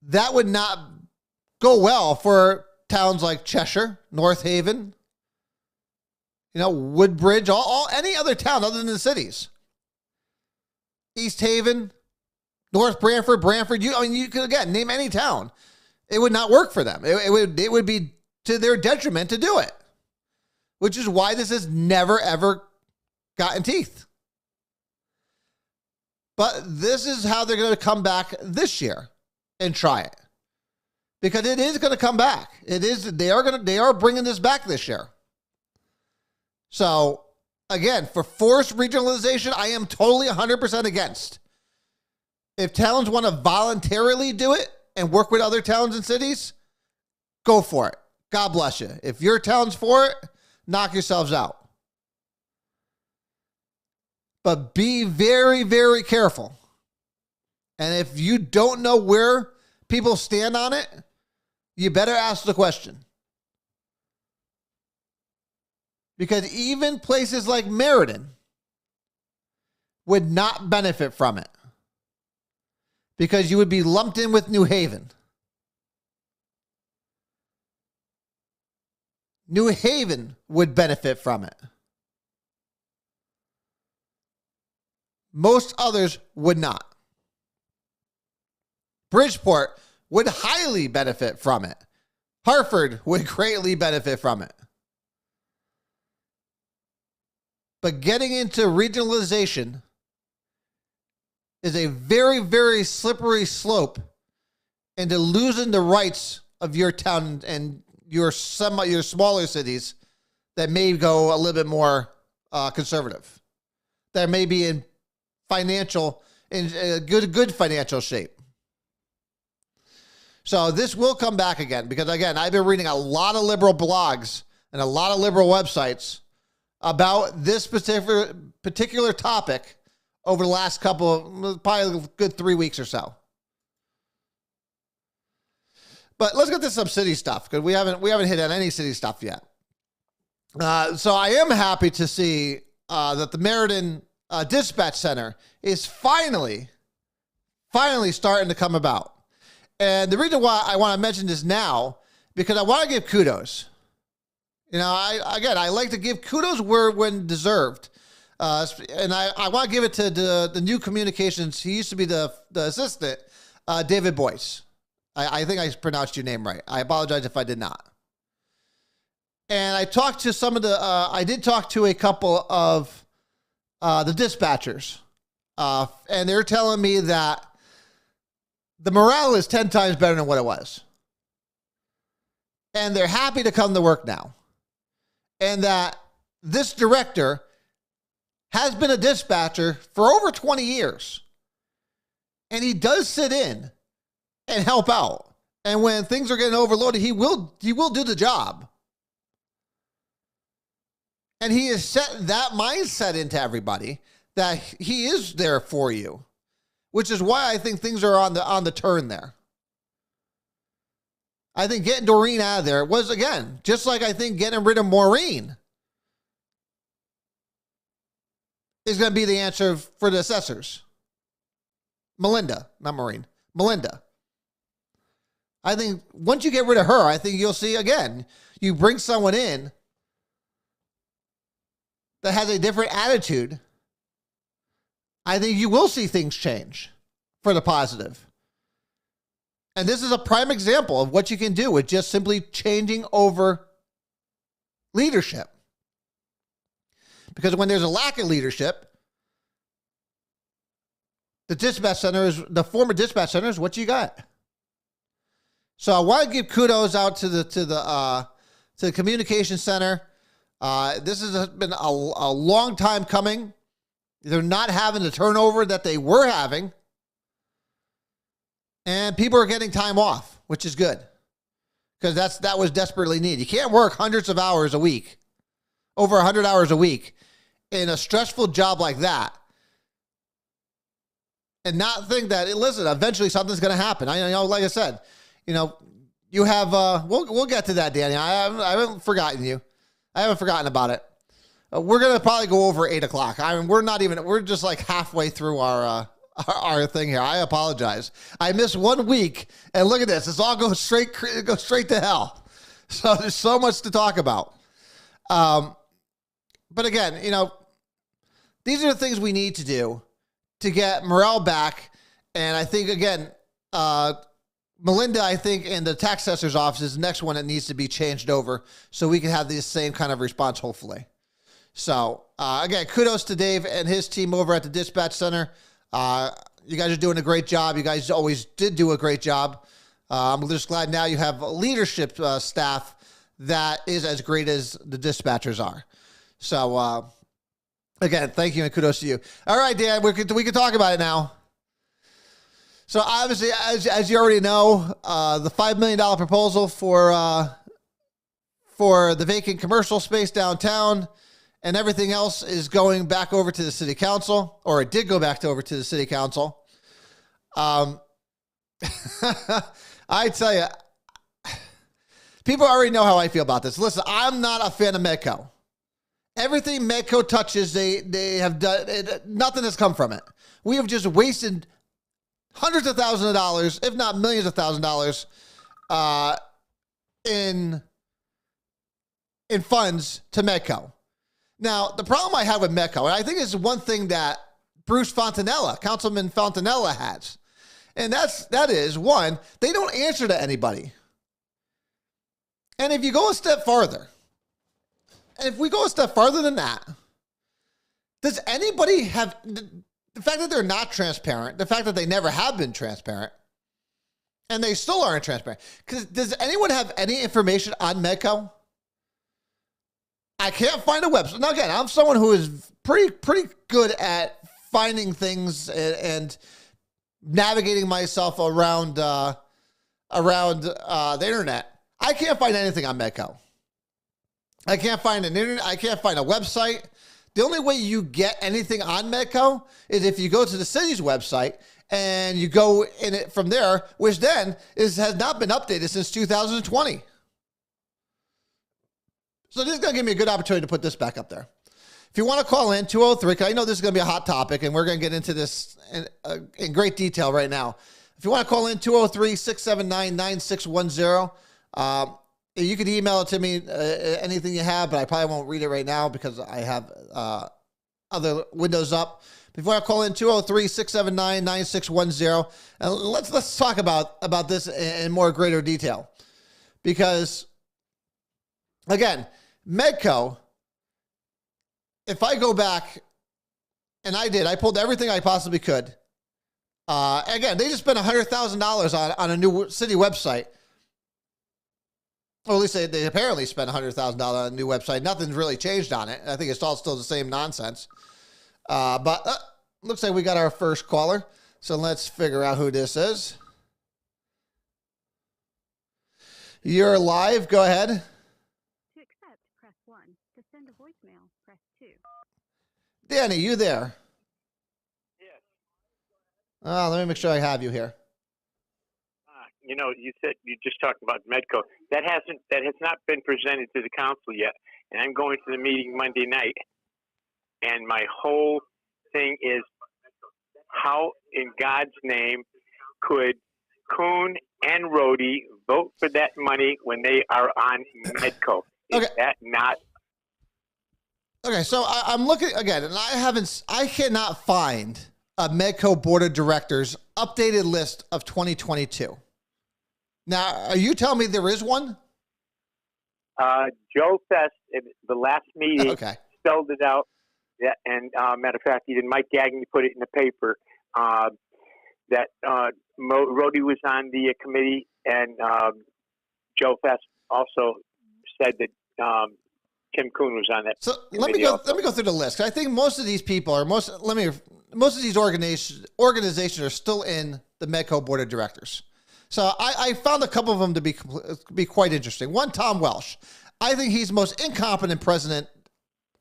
that would not go well for towns like Cheshire, North Haven, Woodbridge, any other town other than the cities. East Haven, North Branford. You could, again, name any town. It would not work for them. It would be to their detriment to do it, which is why this has never, ever gotten teeth. But this is how they're going to come back this year and try it, because it is going to come back. They are bringing this back this year. So again, for forced regionalization, I am totally 100% against. If towns want to voluntarily do it and work with other towns and cities, go for it. God bless you. If your town's for it, knock yourselves out. But be very, very careful. And if you don't know where people stand on it, you better ask the question. Because even places like Meriden would not benefit from it, because you would be lumped in with New Haven. New Haven would benefit from it. Most others would not. Bridgeport would highly benefit from it. Hartford would greatly benefit from it. But getting into regionalization is a very, very slippery slope into losing the rights of your town and your smaller cities that may go a little bit more conservative, that may be in good financial shape. So this will come back again, because again, I've been reading a lot of liberal blogs and a lot of liberal websites about this particular topic over the last probably a good 3 weeks or so. But let's get to some city stuff, because we haven't hit on any city stuff yet. So I am happy to see that the Meriden Dispatch Center is finally starting to come about. And the reason why I want to mention this now, because I want to give kudos. You know, I like to give kudos when deserved. And I want to give it to the new communications. He used to be the assistant, David Boyce. I think I pronounced your name right. I apologize if I did not. And I talked to I did talk to a couple of the dispatchers. And they're telling me that the morale is 10 times better than what it was. And they're happy to come to work now. And that this director has been a dispatcher for over 20 years. And he does sit in and help out. And when things are getting overloaded, he will do the job. And he has set that mindset into everybody that he is there for you, which is why I think things are on the turn there. I think getting Doreen out of there was, again, just like I think getting rid of Maureen is going to be the answer for the assessors. Melinda, not Maureen. Melinda. I think once you get rid of her, I think you'll see, again, you bring someone in that has a different attitude. I think you will see things change for the positive. And this is a prime example of what you can do with just simply changing over leadership. Because when there's a lack of leadership, the former dispatch center is what you got. So I want to give kudos out to the communication center. This has been a long time coming. They're not having the turnover that they were having. And people are getting time off, which is good, because that was desperately needed. You can't work hundreds of hours a week, over 100 hours a week, in a stressful job like that, and not think that, listen, eventually something's going to happen. I know, like I said, you have. We'll get to that, Danny. I haven't forgotten you. I haven't forgotten about it. We're going to probably go over 8:00. I mean, we're just like halfway through our thing here. I apologize. I missed 1 week, and look at this. It's all goes straight to hell. So there's so much to talk about. But again, these are the things we need to do to get morale back And I think, again, Melinda, I think, in the tax assessor's office is the next one that needs to be changed over so we can have the same kind of response, hopefully. So, again, kudos to Dave and his team over at the dispatch center. You guys are doing a great job. You guys always did do a great job. I'm just glad now you have a leadership staff that is as great as the dispatchers are. So, again, thank you and kudos to you. All right, Dan, we can talk about it now. So obviously, as you already know, the $5 million proposal for the vacant commercial space downtown and everything else is going back over to the city council, or it did go back over to the city council. I tell you, people already know how I feel about this. Listen, I'm not a fan of Medco. Everything Medco touches, they have done, nothing has come from it. We have just wasted hundreds of thousands of dollars, if not millions of thousands of dollars, in funds to Medco. Now, the problem I have with Medco, and I think it's one thing that Councilman Fontanella has, and that is, one, they don't answer to anybody. And if you go a step farther, and if we go a step farther than that, does anybody have... The fact that they're not transparent, the fact that they never have been transparent, and they still aren't transparent. Because does anyone have any information on Medco? I can't find a website. Now, again, I'm someone who is pretty good at finding things and navigating myself around the internet. I can't find anything on Medco. I can't find an internet. I can't find a website. The only way you get anything on Medco is if you go to the city's website and you go in it from there, which then has not been updated since 2020. So this is going to give me a good opportunity to put this back up there. If you want to call in, 203, because I know this is going to be a hot topic, and we're going to get into this in great detail right now. If you want to call in, 203-679-9610. You can email it to me, anything you have, but I probably won't read it right now because I have other windows up. If you want to call in, 203-679-9610. And let's talk about this in more greater detail. Because, again, Medco, if I go back, and I pulled everything I possibly could. Again, they just spent $100,000 on a new city website. Or at least they apparently spent $100,000 on a new website. Nothing's really changed on it. I think it's all still the same nonsense. But looks like we got our first caller. So let's figure out who this is. You're live. Go ahead. To accept, press 1. To send a voicemail, press 2. Danny, you there? Yes. Let me make sure I have you here. You said you just talked about Medco. That has not been presented to the council yet, and I'm going to the meeting Monday night. And my whole thing is, how in God's name could Kuhn and Rhodey vote for that money when they are on Medco? Is that not? Okay, so I'm looking again, and I cannot find a Medco Board of Directors updated list of 2022. Now, are you telling me there is one? Joe Fest at the last meeting spelled it out. Yeah, and matter of fact, even Mike Gagnon put it in the paper that Rhodey was on the committee, and Joe Fest also said that Tim Kuhn was on that. So let me go through the list. I think most of these people are most of these organizations are still in the Medco Board of Directors. So I found a couple of them to be quite interesting. One, Tom Welsh. I think he's the most incompetent president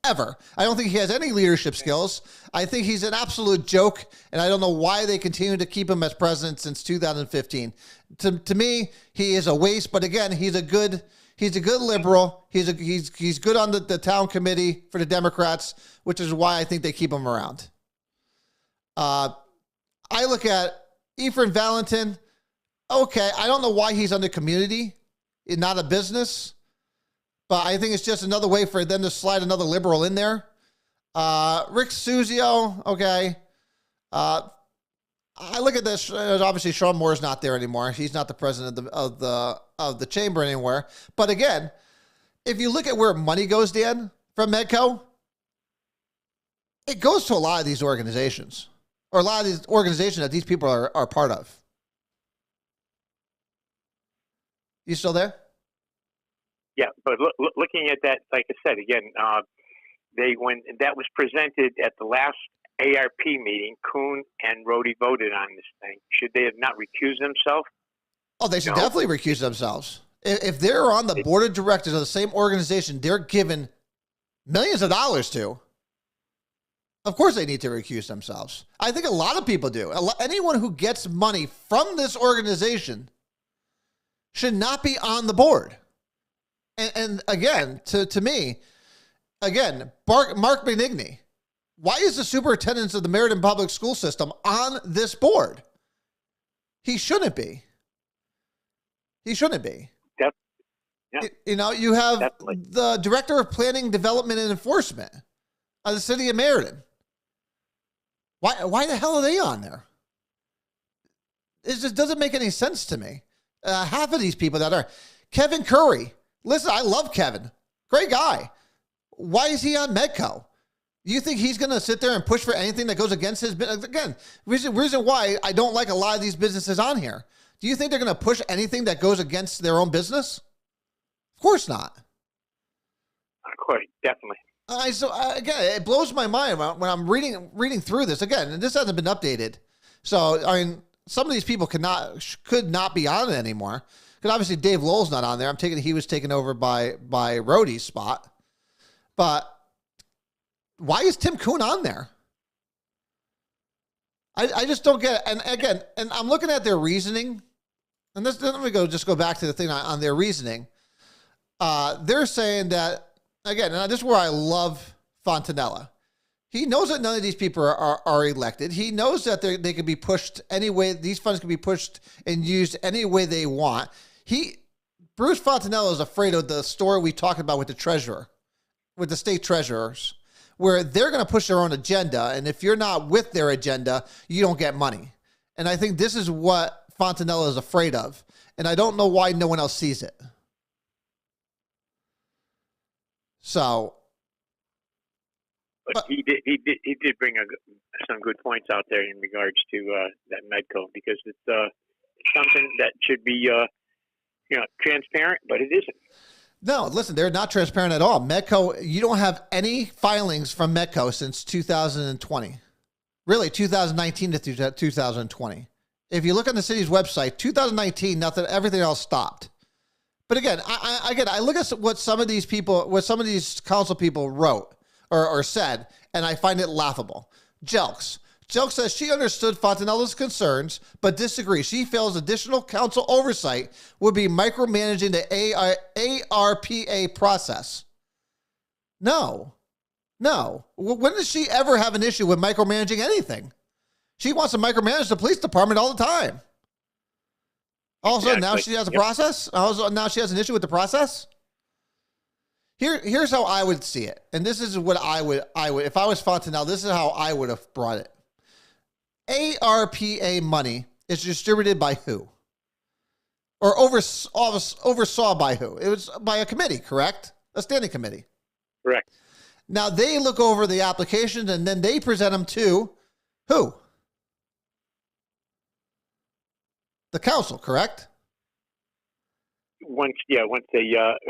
ever. I don't think he has any leadership skills. I think he's an absolute joke, and I don't know why they continue to keep him as president since 2015. To me, he is a waste. But again, he's a good liberal. He's good on the town committee for the Democrats, which is why I think they keep him around. I look at Ephraim Valentin. Okay, I don't know why he's on the community, not a business, but I think it's just another way for them to slide another liberal in there. Rick Suzio, okay. I look at this. Obviously, Sean Moore's not there anymore. He's not the president of the chamber anymore. But again, if you look at where money goes, Dan, from Medco, it goes to a lot of these organizations, or a lot of these organizations that these people are part of. You still there? Yeah, but looking at that, like I said again, when that was presented at the last ARP meeting, Kuhn and Rhodey voted on this thing. Should they have not recused themselves? Oh, they should definitely recuse themselves. If they're on the board of directors of the same organization they're given millions of dollars to, of course they need to recuse themselves. I think a lot of people do. Anyone who gets money from this organization should not be on the board. And again, to me, again, Mark Benigni, why is the superintendent of the Meriden Public School System on this board? He shouldn't be. He shouldn't be. Yeah. You know, you have Definitely. the Director of Planning, Development, and Enforcement of the city of Meriden. Why the hell are they on there? It just doesn't make any sense to me. Half of these people that are. Kevin Curry. Listen, I love Kevin. Great guy. Why is he on Medco? You think he's going to sit there and push for anything that goes against his business? Again, reason why I don't like a lot of these businesses on here. Do you think they're going to push anything that goes against their own business? Of course not. Of course, definitely. Again, it blows my mind when I'm reading through this again, and this hasn't been updated. So I mean, some of these people could not be on it anymore. Because obviously Dave Lowell's not on there. I'm taking he was taken over by Rhodey's spot. But why is Tim Kuhn on there? I just don't get it. And again, and I'm looking at their reasoning. And let me go back to the thing on their reasoning. They're saying that, again, and this is where I love Fontanella. He knows that none of these people are elected. He knows that they can be pushed any way. These funds can be pushed and used any way they want. Bruce Fontanella is afraid of the story we talked about with the state treasurers, where they're going to push their own agenda. And if you're not with their agenda, you don't get money. And I think this is what Fontanella is afraid of. And I don't know why no one else sees it. So, But he did bring some good points out there in regards to that Medco, because it's something that should be transparent, but it isn't. no, listen, they're not transparent at all. Medco, you don't have any filings from Medco since 2020. Really, 2019 to 2020. If you look on the city's website, 2019, nothing, everything else stopped. But again, I look at what some of these council people wrote or said, and I find it laughable. Jelks says she understood Fontanella's concerns, but disagrees. She feels additional council oversight would be micromanaging the ARPA process. No. When does she ever have an issue with micromanaging anything? She wants to micromanage the police department all the time. All of a sudden, now she has a process? Now she has an issue with the process? Here's how I would see it. And this is what I would, if I was Fontanelle, this is how I would have brought it. ARPA money is distributed by who? Or oversaw by who? It was by a committee, correct? A standing committee. Correct. Now they look over the applications and then they present them to who? The council, correct? Once they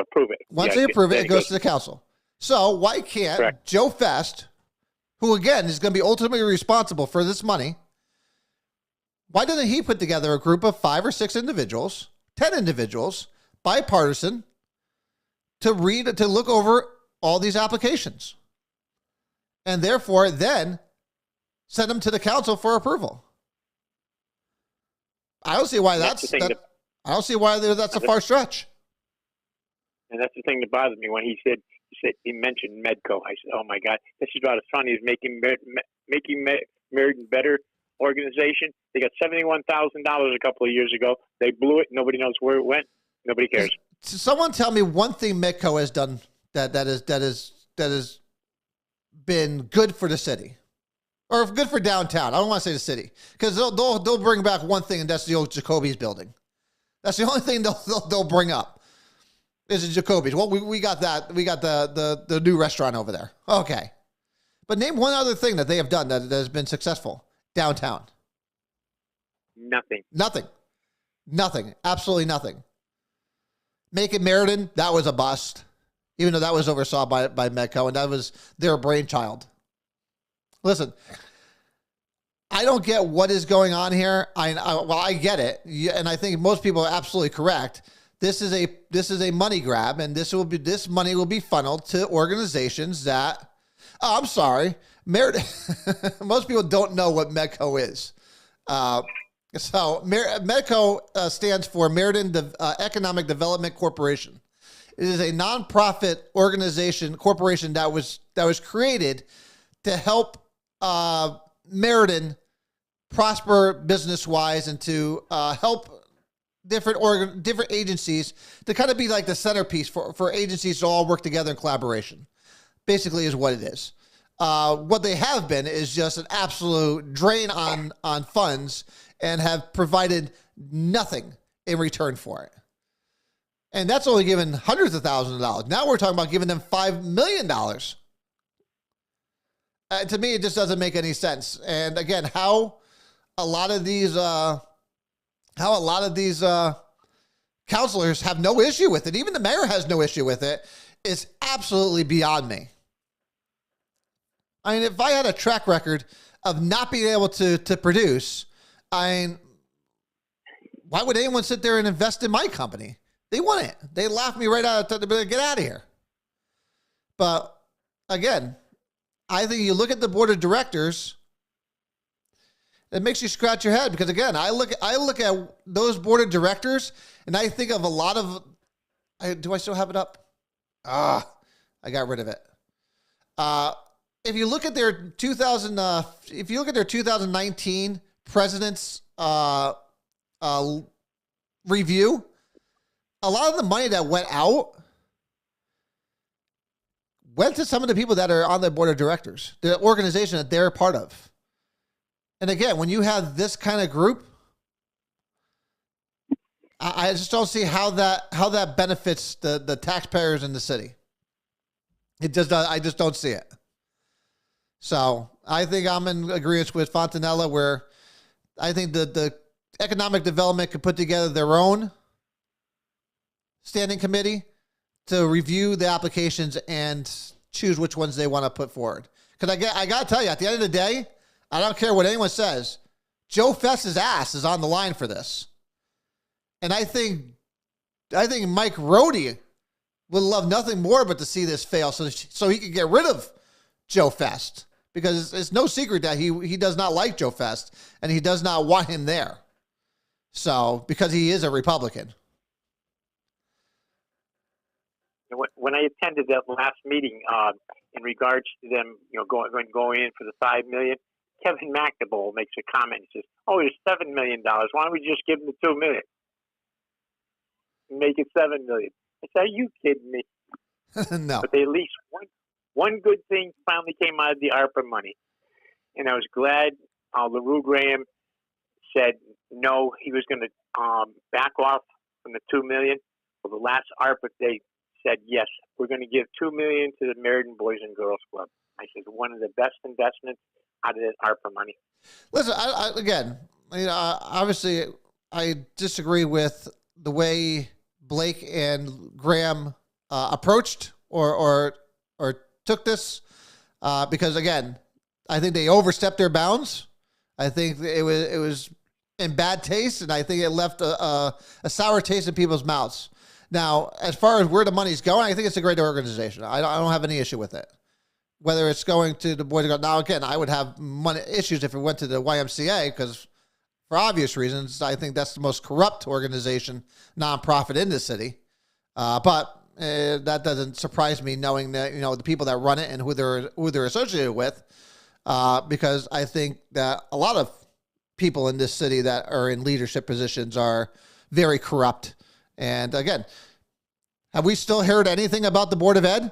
approve it. Once they approve it, it goes to the council. So why can't Joe Fest, who again is going to be ultimately responsible for this money, why doesn't he put together a group of 5 or 6 individuals, 10 individuals, bipartisan, to look over all these applications, and therefore then send them to the council for approval? I don't see why I don't see why that's a far stretch. And that's the thing that bothers me when he mentioned Medco. I said, "Oh my God, this is about as funny as making Meriden better organization." They got $71,000 a couple of years ago. They blew it. Nobody knows where it went. Nobody cares. Someone tell me one thing Medco has done that has been good for the city, or good for downtown. I don't want to say the city because they'll bring back one thing, and that's the old Jacoby's building. That's the only thing they'll bring up is the Jacoby's. Well, we got that. We got the new restaurant over there. Okay, but name one other thing that they have done that has been successful downtown. Nothing. Nothing. Absolutely nothing. Make it Meriden, that was a bust, even though that was oversaw by Medco, and that was their brainchild. Listen, I don't get what is going on here. I get it, and I think most people are absolutely correct. This is a money grab, and this money will be funneled to organizations that. Oh, I'm sorry, Meriden. Most people don't know what Medco is. So Medco stands for Meriden Economic Development Corporation. It is a nonprofit corporation that was created to help Meriden prosper business wise and to help different agencies to kind of be like the centerpiece for agencies to all work together in collaboration. Basically, is what it is. What they have been is just an absolute drain on funds and have provided nothing in return for it. And that's only given hundreds of thousands of dollars. Now we're talking about giving them $5 million. To me, it just doesn't make any sense. And again, how a lot of these counselors have no issue with it. Even the mayor has no issue with it. It's absolutely beyond me. I mean, if I had a track record of not being able to produce, why would anyone sit there and invest in my company? They wouldn't. They laugh me right out. Get out of here. But again, I think you look at the board of directors, it makes you scratch your head because again, I look at those board of directors and I think of a lot of. Do I still have it up? I got rid of it. If you look at their 2019 president's review, a lot of the money that went out went to some of the people that are on the board of directors, the organization that they're a part of. And again, when you have this kind of group, I just don't see how that benefits the taxpayers in the city. I just don't see it. So I think I'm in agreement with Fontanella where I think the economic development could put together their own standing committee to review the applications and choose which ones they want to put forward. Because I got to tell you, at the end of the day, I don't care what anyone says, Joe Fest's ass is on the line for this. And I think Mike Rohde would love nothing more but to see this fail so he could get rid of Joe Fest. Because it's no secret that he does not like Joe Fest and he does not want him there. So, because he is a Republican. When I attended that last meeting, in regards to them, going in for the $5 million, Kevin McNaball makes a comment. He says, "Oh, there's $7 million. Why don't we just give them the $2 million and make it $7 million?" I said, "Are you kidding me?" No. But they at least one good thing finally came out of the ARPA money, and I was glad. LaRue Graham said no, he was going to back off from the $2 million. Well, the last ARPA they said yes, we're going to give $2 million to the Meriden Boys and Girls Club. I said one of the best investments out of the ARPA money. Listen, again, obviously, I disagree with the way Blake and Graham approached or took this because again, I think they overstepped their bounds. I think it was in bad taste, and I think it left a sour taste in people's mouths. Now, as far as where the money's going, I think it's a great organization. I don't have any issue with it. Whether it's going to the Boys and Girls. Now, again, I would have money issues if it went to the YMCA because, for obvious reasons, I think that's the most corrupt organization, nonprofit in the city. But that doesn't surprise me, knowing that the people that run it and who they're associated with. Because I think that a lot of people in this city that are in leadership positions are very corrupt. And again, have we still heard anything about the Board of Ed?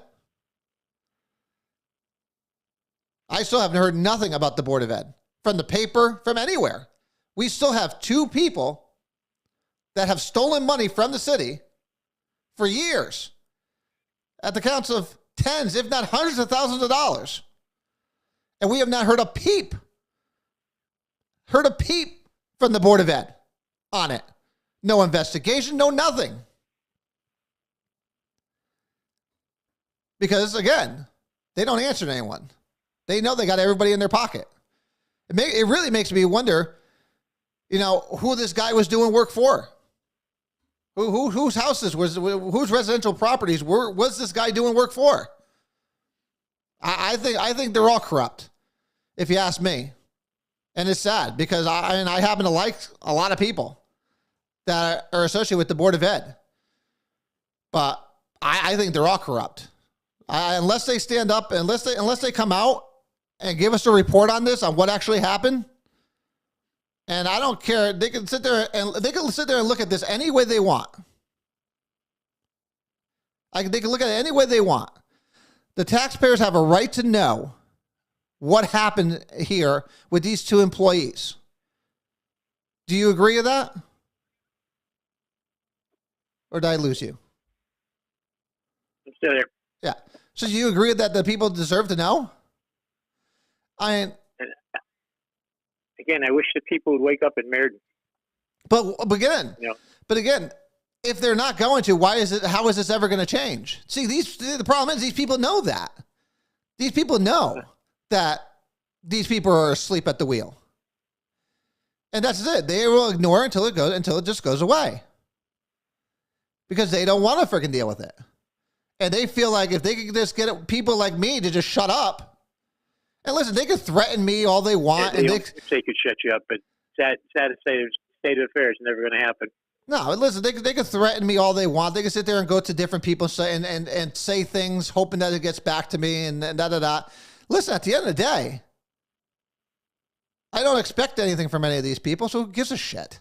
I still haven't heard nothing about the Board of Ed from the paper, from anywhere. We still have 2 people that have stolen money from the city for years at the counts of tens, if not hundreds of thousands of dollars. And we have not heard a peep from the Board of Ed on it. No investigation, no nothing. Because, again, they don't answer to anyone. They know they got everybody in their pocket. It really makes me wonder, who this guy was doing work for. Whose houses whose residential properties was this guy doing work for? I think they're all corrupt, if you ask me. And it's sad because I happen to like a lot of people that are associated with the Board of Ed. But I think they're all corrupt. Unless they stand up, unless they come out and give us a report on this, on what actually happened. And I don't care. They can sit there and look at this any way they want. They can look at it any way they want. The taxpayers have a right to know what happened here with these 2 employees. Do you agree with that? Or did I lose you? I'm still there. Yeah. So do you agree that the people deserve to know? Again, I wish the people would wake up in Meriden. But again, if they're not going to, how is this ever going to change? See, the problem is these people know that. These people know that these people are asleep at the wheel. And that's it. They will ignore it until it just goes away. Because they don't want to freaking deal with it. And they feel like if they could just get people like me to just shut up. And listen, they could threaten me all they want. They could shut you up, but sad to say, state of affairs is never going to happen. No, listen, they could threaten me all they want. They could sit there and go to different people and say things, hoping that it gets back to me and da-da-da. Listen, at the end of the day, I don't expect anything from any of these people, so who gives a shit?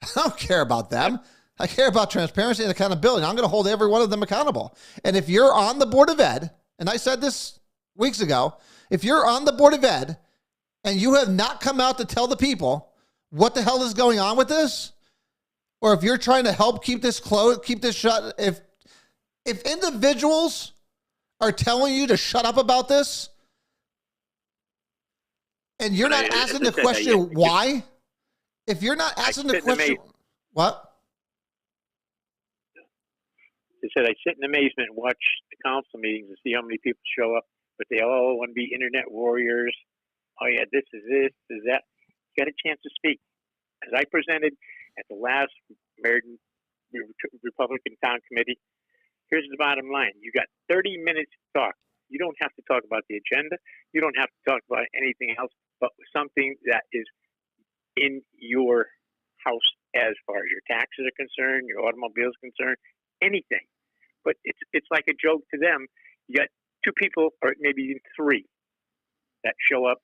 I don't care about them. I care about transparency and accountability. I'm going to hold every one of them accountable. And if you're on the Board of Ed, and I said this weeks ago, if you're on the Board of Ed and you have not come out to tell the people what the hell is going on with this, or if you're trying to help keep this closed, keep this shut, if individuals are telling you to shut up about this, and you're not asking the question why, if you're not asking the question, what? I said I sit in amazement and watch the council meetings and see how many people show up, but they all want to be internet warriors. Oh yeah, this is that. You got a chance to speak. As I presented at the last Meriden Republican Town Committee, here's the bottom line. You got 30 minutes to talk. You don't have to talk about the agenda. You don't have to talk about anything else but something that is in your house as far as your taxes are concerned, your automobile is concerned, anything. But it's like a joke to them. You got 2 people, or maybe even 3, that show up,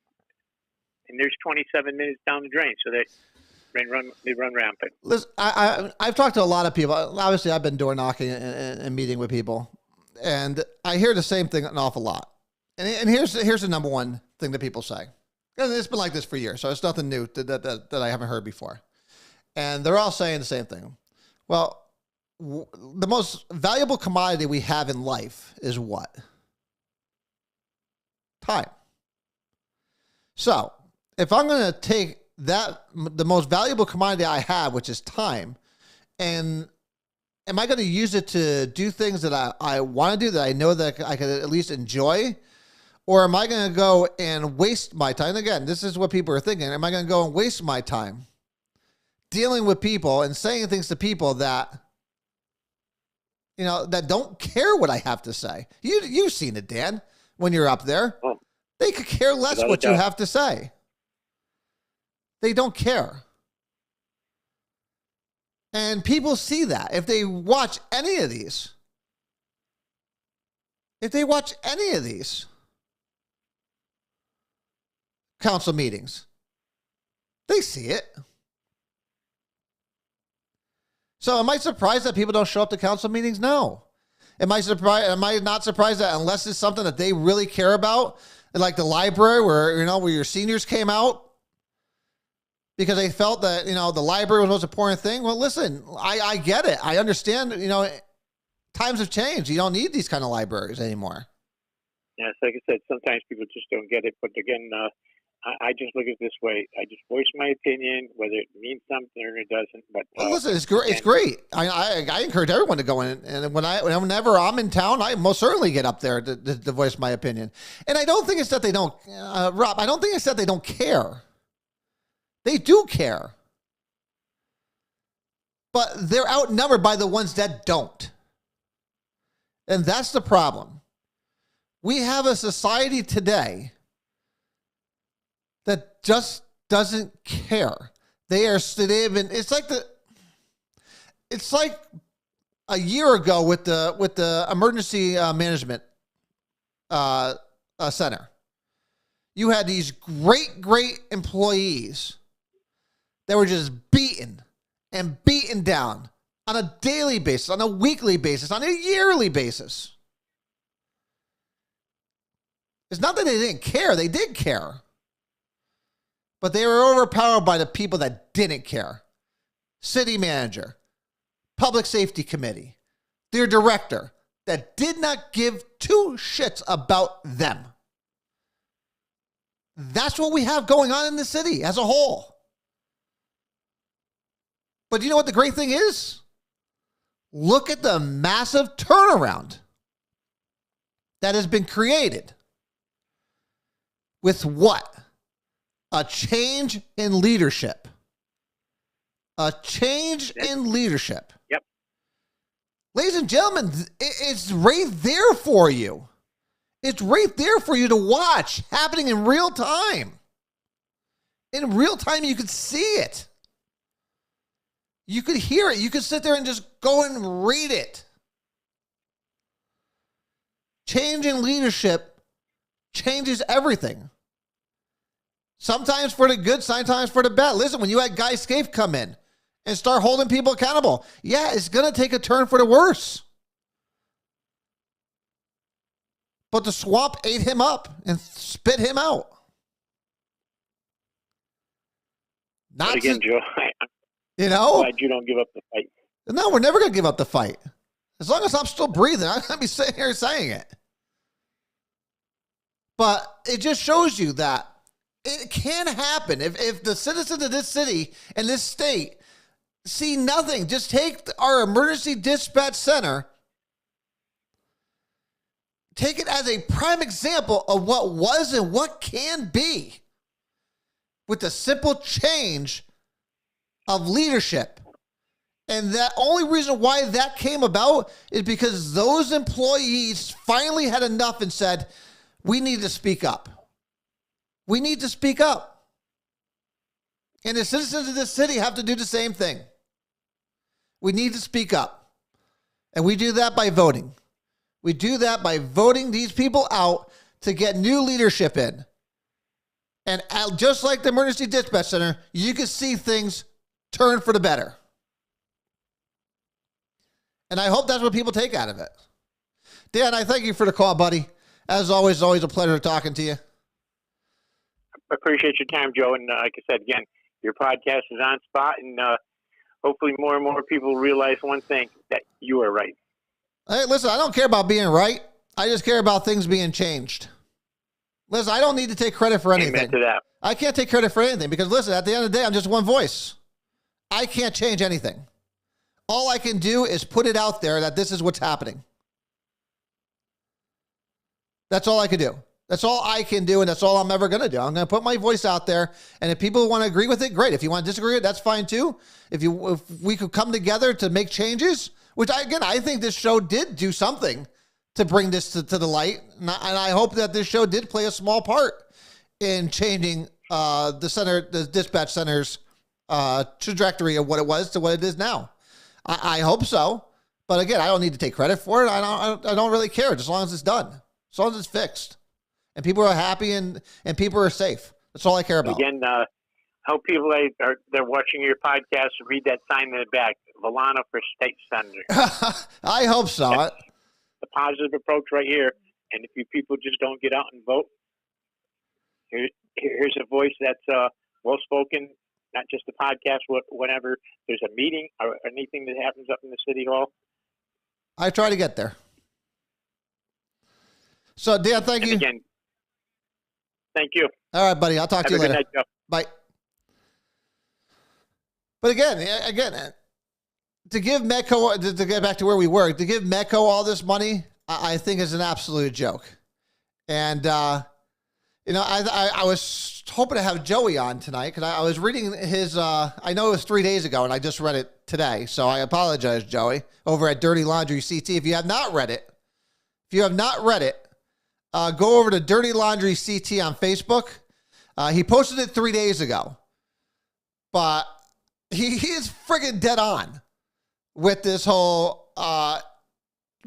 and there's 27 minutes down the drain. So they run rampant. Listen, I've talked to a lot of people. Obviously, I've been door knocking and meeting with people, and I hear the same thing an awful lot. And here's the number one thing that people say. And it's been like this for years, so it's nothing new that I haven't heard before. And they're all saying the same thing. Well, the most valuable commodity we have in life is what? Time. So, if I'm going to take the most valuable commodity I have, which is time, and am I going to use it to do things that I want to do, that I know that I could at least enjoy? Or am I going to go and waste my time? And again, this is what people are thinking. Am I going to go and waste my time dealing with people and saying things to people that, that don't care what I have to say? You've seen it, Dan, when you're up there. Oh, they could care less what you have to say. They don't care. And people see that. If they watch any of these, council meetings, they see it. So am I surprised that people don't show up to council meetings? No. Am I not surprised that unless it's something that they really care about, like the library where your seniors came out because they felt that, the library was the most important thing. Well, listen, I get it. I understand, times have changed. You don't need these kind of libraries anymore. Yeah, it's like I said, sometimes people just don't get it. But again, I just look at it this way. I just voice my opinion, whether it means something or it doesn't. But Well, listen, it's great. It's great. I encourage everyone to go in, and whenever I'm in town, I most certainly get up there to voice my opinion. And I don't think it's that they don't, Rob. I don't think it's that they don't care. They do care, but they're outnumbered by the ones that don't, and that's the problem. We have a society today that just doesn't care. It's like a year ago with the emergency management center. You had these great employees that were just beaten down on a daily basis, on a weekly basis, on a yearly basis. It's not that they didn't care. They did care. But they were overpowered by the people that didn't care. City manager, public safety committee, their director that did not give two shits about them. That's what we have going on in the city as a whole. But you know what the great thing is? Look at the massive turnaround that has been created. With what? A change in leadership. A change in leadership. Yep. Ladies and gentlemen, it's right there for you. It's right there for you to watch, happening in real time. In real time, you could see it. You could hear it. You could sit there and just go and read it. Change in leadership changes everything. Sometimes for the good, sometimes for the bad. Listen, when you had Guy Scaife come in and start holding people accountable, yeah, it's going to take a turn for the worse. But the swamp ate him up and spit him out. But again, Joe, I'm glad you don't give up the fight. No, we're never going to give up the fight. As long as I'm still breathing, I'm going to be sitting here saying it. But it just shows you that it can happen. If the citizens of this city and this state see nothing, just take our emergency dispatch center, take it as a prime example of what was and what can be with the simple change of leadership. And that only reason why that came about is because those employees finally had enough and said, we need to speak up. We need to speak up. And the citizens of this city have to do the same thing. We need to speak up. And we do that by voting. We do that by voting these people out to get new leadership in. And just like the emergency dispatch center, you can see things turn for the better. And I hope that's what people take out of it. Dan, I thank you for the call, buddy. As always, always a pleasure talking to you. I appreciate your time, Joe. And like I said, again, your podcast is on spot. And hopefully more and more people realize one thing, that you are right. Hey, listen, I don't care about being right. I just care about things being changed. Listen, I don't need to take credit for anything. Amen to that. I can't take credit for anything because, listen, at the end of the day, I'm just one voice. I can't change anything. All I can do is put it out there that this is what's happening. That's all I can do. That's all I can do, and that's all I'm ever going to do. I'm going to put my voice out there, and if people want to agree with it, great. If you want to disagree with it, that's fine too. If we could come together to make changes, which I think this show did do something to bring this to the light, and I hope that this show did play a small part in changing the dispatch center's trajectory of what it was to what it is now. I hope so, but again, I don't need to take credit for it. I don't really care as long as it's done, as long as it's fixed. And people are happy and people are safe. That's all I care about. Again, hope people they're watching your podcast read that sign in the back, Vollano for state senator. I hope so. That's the positive approach right here. And if you people just don't get out and vote, Here's a voice that's well spoken, not just a podcast. Whenever there's a meeting or anything that happens up in the city hall, I try to get there. So, Dan, thank and you. again, thank you. All right, buddy. I'll talk to Have you a good later. night, Joe. Bye. But again, to give Medco, to get back to where we were, to give Medco all this money, I think is an absolute joke. And, I was hoping to have Joey on tonight because I was reading his, I know it was 3 days ago and I just read it today. So I apologize, Joey, over at Dirty Laundry CT. If you have not read it, go over to Dirty Laundry CT on Facebook. He posted it 3 days ago, but he is friggin' dead on with this whole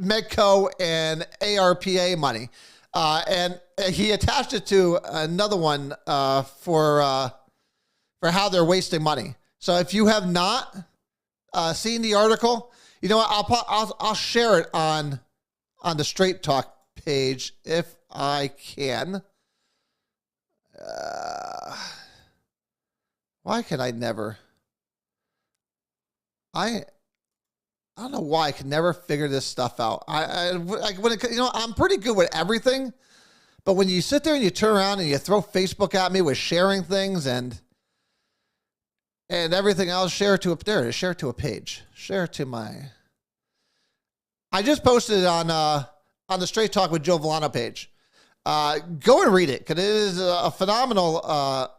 Medco and ARPA money. And he attached it to another one for how they're wasting money. So if you have not seen the article, you know what? I'll share it on the Straight Talk page if I can. Why can I never? I don't know why I can never figure this stuff out. I'm pretty good with everything, but when you sit there and you turn around and you throw Facebook at me with sharing things and everything else, share it to a page, share it to my. I just posted it on the Straight Talk with Joe Vollano page. Go and read it because it is a phenomenal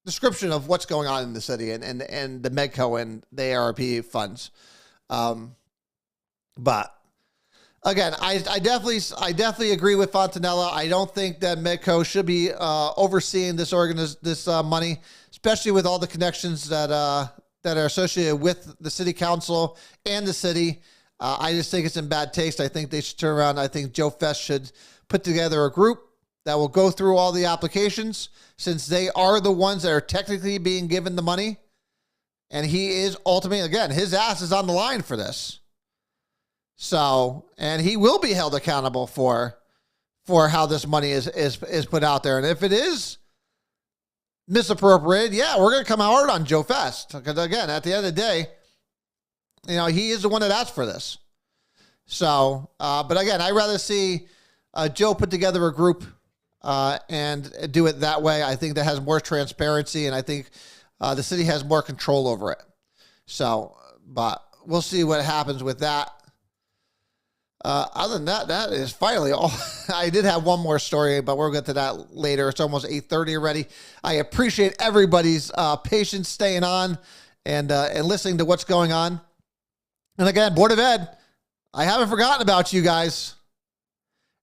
description of what's going on in the city and the Medco and the ARP funds. But again, I definitely agree with Fontanella. I don't think that Medco should be overseeing this money, especially with all the connections that are associated with the city council and the city. I just think it's in bad taste. I think they should turn around. I think Joe Fest should put together a group that will go through all the applications since they are the ones that are technically being given the money. And he is ultimately, again, his ass is on the line for this. So, and he will be held accountable for how this money is put out there. And if it is misappropriated, yeah, we're going to come hard on Joe Fest. Because again, at the end of the day, he is the one that asked for this. So, but again, I'd rather see Joe put together a group and do it that way. I think that has more transparency, and I think the city has more control over it. So, but we'll see what happens with that. Other than that, that is finally all. I did have one more story, but we'll get to that later. It's almost 8:30 already. I appreciate everybody's patience staying on and listening to what's going on. And again, Board of Ed, I haven't forgotten about you guys.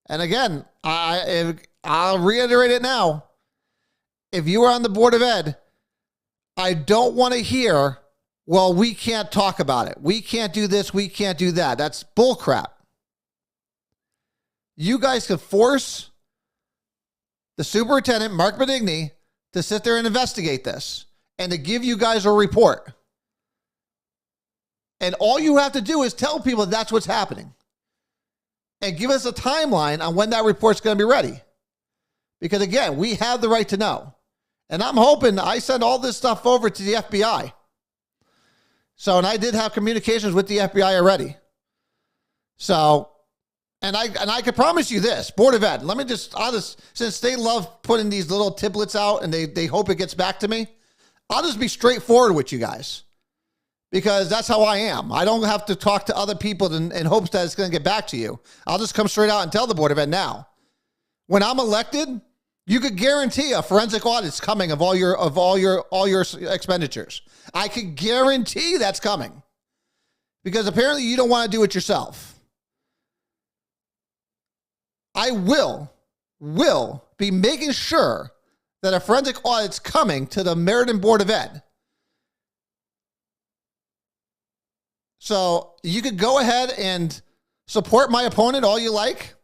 And again, I'll reiterate it now. If you are on the Board of Ed, I don't want to hear, well, we can't talk about it. We can't do this. We can't do that. That's bullcrap. You guys could force the superintendent, Mark Benigni, to sit there and investigate this and to give you guys a report. And all you have to do is tell people that's what's happening. And give us a timeline on when that report's going to be ready. Because again, we have the right to know. And I'm hoping I send all this stuff over to the FBI. So, and I did have communications with the FBI already. So, and I can promise you this, Board of Ed, since they love putting these little tidbits out and they hope it gets back to me, I'll just be straightforward with you guys. Because that's how I am. I don't have to talk to other people in hopes that it's going to get back to you. I'll just come straight out and tell the Board of Ed now. When I'm elected, you could guarantee a forensic audit's coming of all your expenditures. I could guarantee that's coming. Because apparently you don't want to do it yourself. I will be making sure that a forensic audit's coming to the Meriden Board of Ed. So you could go ahead and support my opponent all you like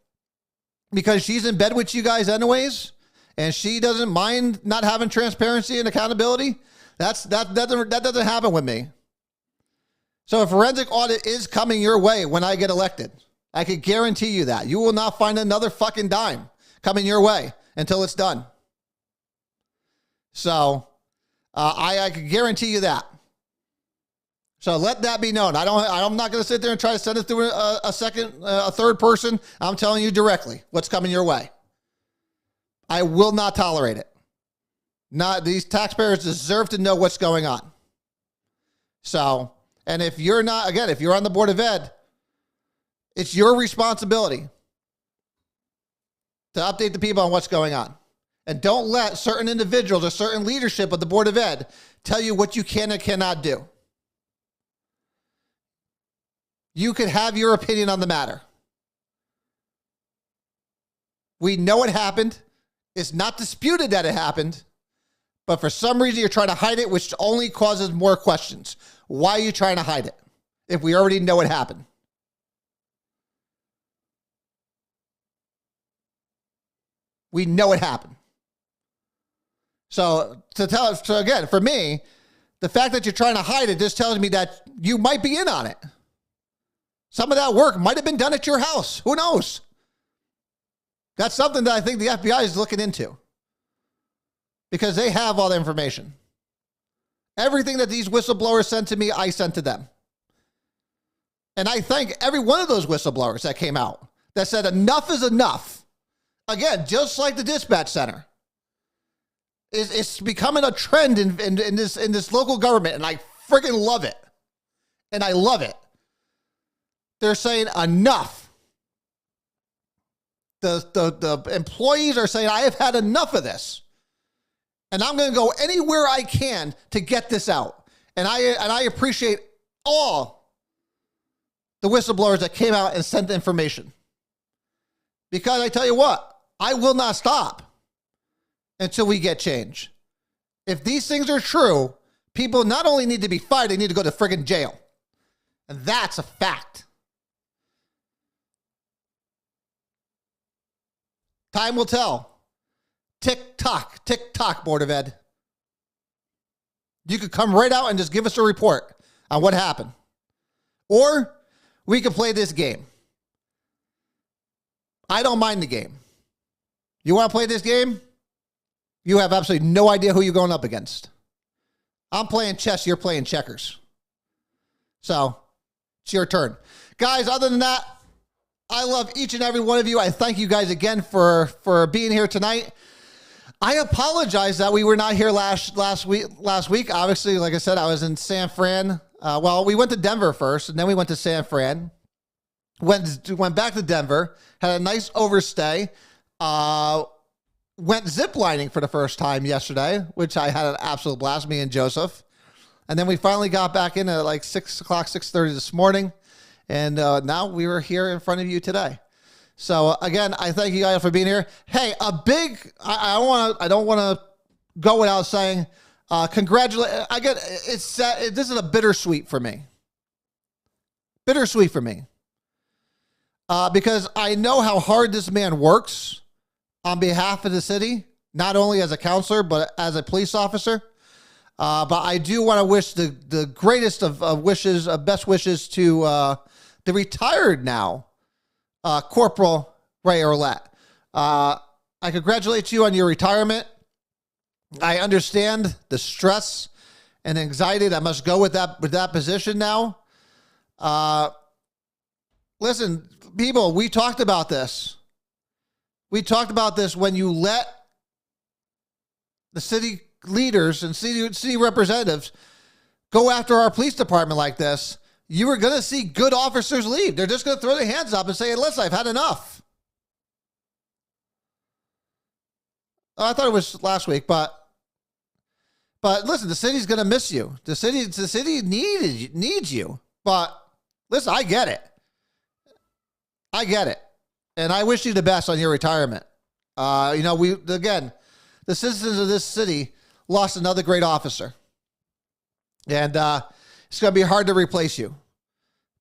because she's in bed with you guys anyways, and she doesn't mind not having transparency and accountability. That doesn't happen with me. So a forensic audit is coming your way when I get elected. I can guarantee you that. You will not find another fucking dime coming your way until it's done. So I can guarantee you that. So let that be known. I'm not going to sit there and try to send it through a third person. I'm telling you directly what's coming your way. I will not tolerate it. These taxpayers deserve to know what's going on. So, and if you're not, again, if you're on the Board of Ed, it's your responsibility to update the people on what's going on. And don't let certain individuals or certain leadership of the Board of Ed tell you what you can and cannot do. You could have your opinion on the matter. We know it happened. It's not disputed that it happened. But for some reason, you're trying to hide it, which only causes more questions. Why are you trying to hide it if we already know it happened? We know it happened. So again, for me, the fact that you're trying to hide it just tells me that you might be in on it. Some of that work might have been done at your house. Who knows? That's something that I think the FBI is looking into because they have all the information. Everything that these whistleblowers sent to me, I sent to them. And I thank every one of those whistleblowers that came out that said enough is enough. Again, just like the dispatch center. It's becoming a trend in this local government, and I freaking love it. And I love it. They're saying enough. The employees are saying, I have had enough of this. And I'm going to go anywhere I can to get this out. And I appreciate all the whistleblowers that came out and sent information. Because I tell you what, I will not stop until we get change. If these things are true, people not only need to be fired, they need to go to friggin' jail. And that's a fact. Time will tell. Tick tock, Board of Ed. You could come right out and just give us a report on what happened. Or we could play this game. I don't mind the game. You want to play this game? You have absolutely no idea who you're going up against. I'm playing chess, you're playing checkers. So, it's your turn. Guys, other than that, I love each and every one of you. I thank you guys again for being here tonight. I apologize that we were not here last week. Obviously, like I said, I was in San Fran. We went to Denver first, and then we went to San Fran. Went back to Denver, had a nice overstay. Went ziplining for the first time yesterday, which I had an absolute blast, me and Joseph. And then we finally got back in at like 6 o'clock, 6:30 this morning. And now we were here in front of you today. So again, I thank you guys for being here. Hey, I don't want to go without saying, congratulate. This is a bittersweet for me. Bittersweet for me. Because I know how hard this man works on behalf of the city, not only as a counselor, but as a police officer. But I do want to wish the greatest of wishes, best wishes to the retired now Corporal Ray Orlett. I congratulate you on your retirement. I understand the stress and anxiety that must go with that position now. Listen, people, we talked about this. We talked about this when you let the city leaders and city representatives go after our police department like this. You were going to see good officers leave. They're just going to throw their hands up and say, hey, listen, I've had enough. I thought it was last week, but listen, the city's going to miss you. The city needs you. But listen, I get it. And I wish you the best on your retirement. The citizens of this city lost another great officer. And it's going to be hard to replace you.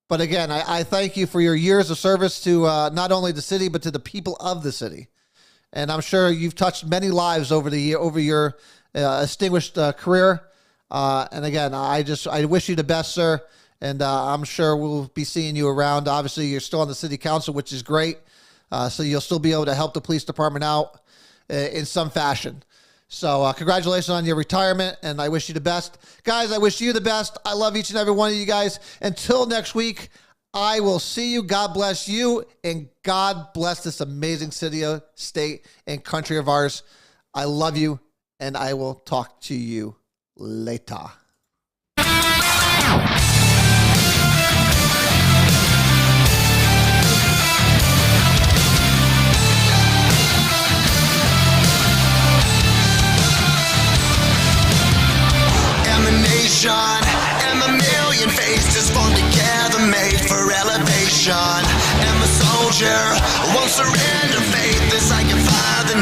But again, I thank you for your years of service to not only the city, but to the people of the city. And I'm sure you've touched many lives over your distinguished career. And again, I wish you the best, sir. And I'm sure we'll be seeing you around. Obviously, you're still on the city council, which is great. So you'll still be able to help the police department out. in some fashion. So congratulations on your retirement, and I wish you the best. Guys, I wish you the best. I love each and every one of you guys. Until next week, I will see you. God bless you, and God bless this amazing city, state, and country of ours. I love you, and I will talk to you later. Emanation and a million faces formed together, made for elevation. I'm a soldier, won't surrender faith as I can find the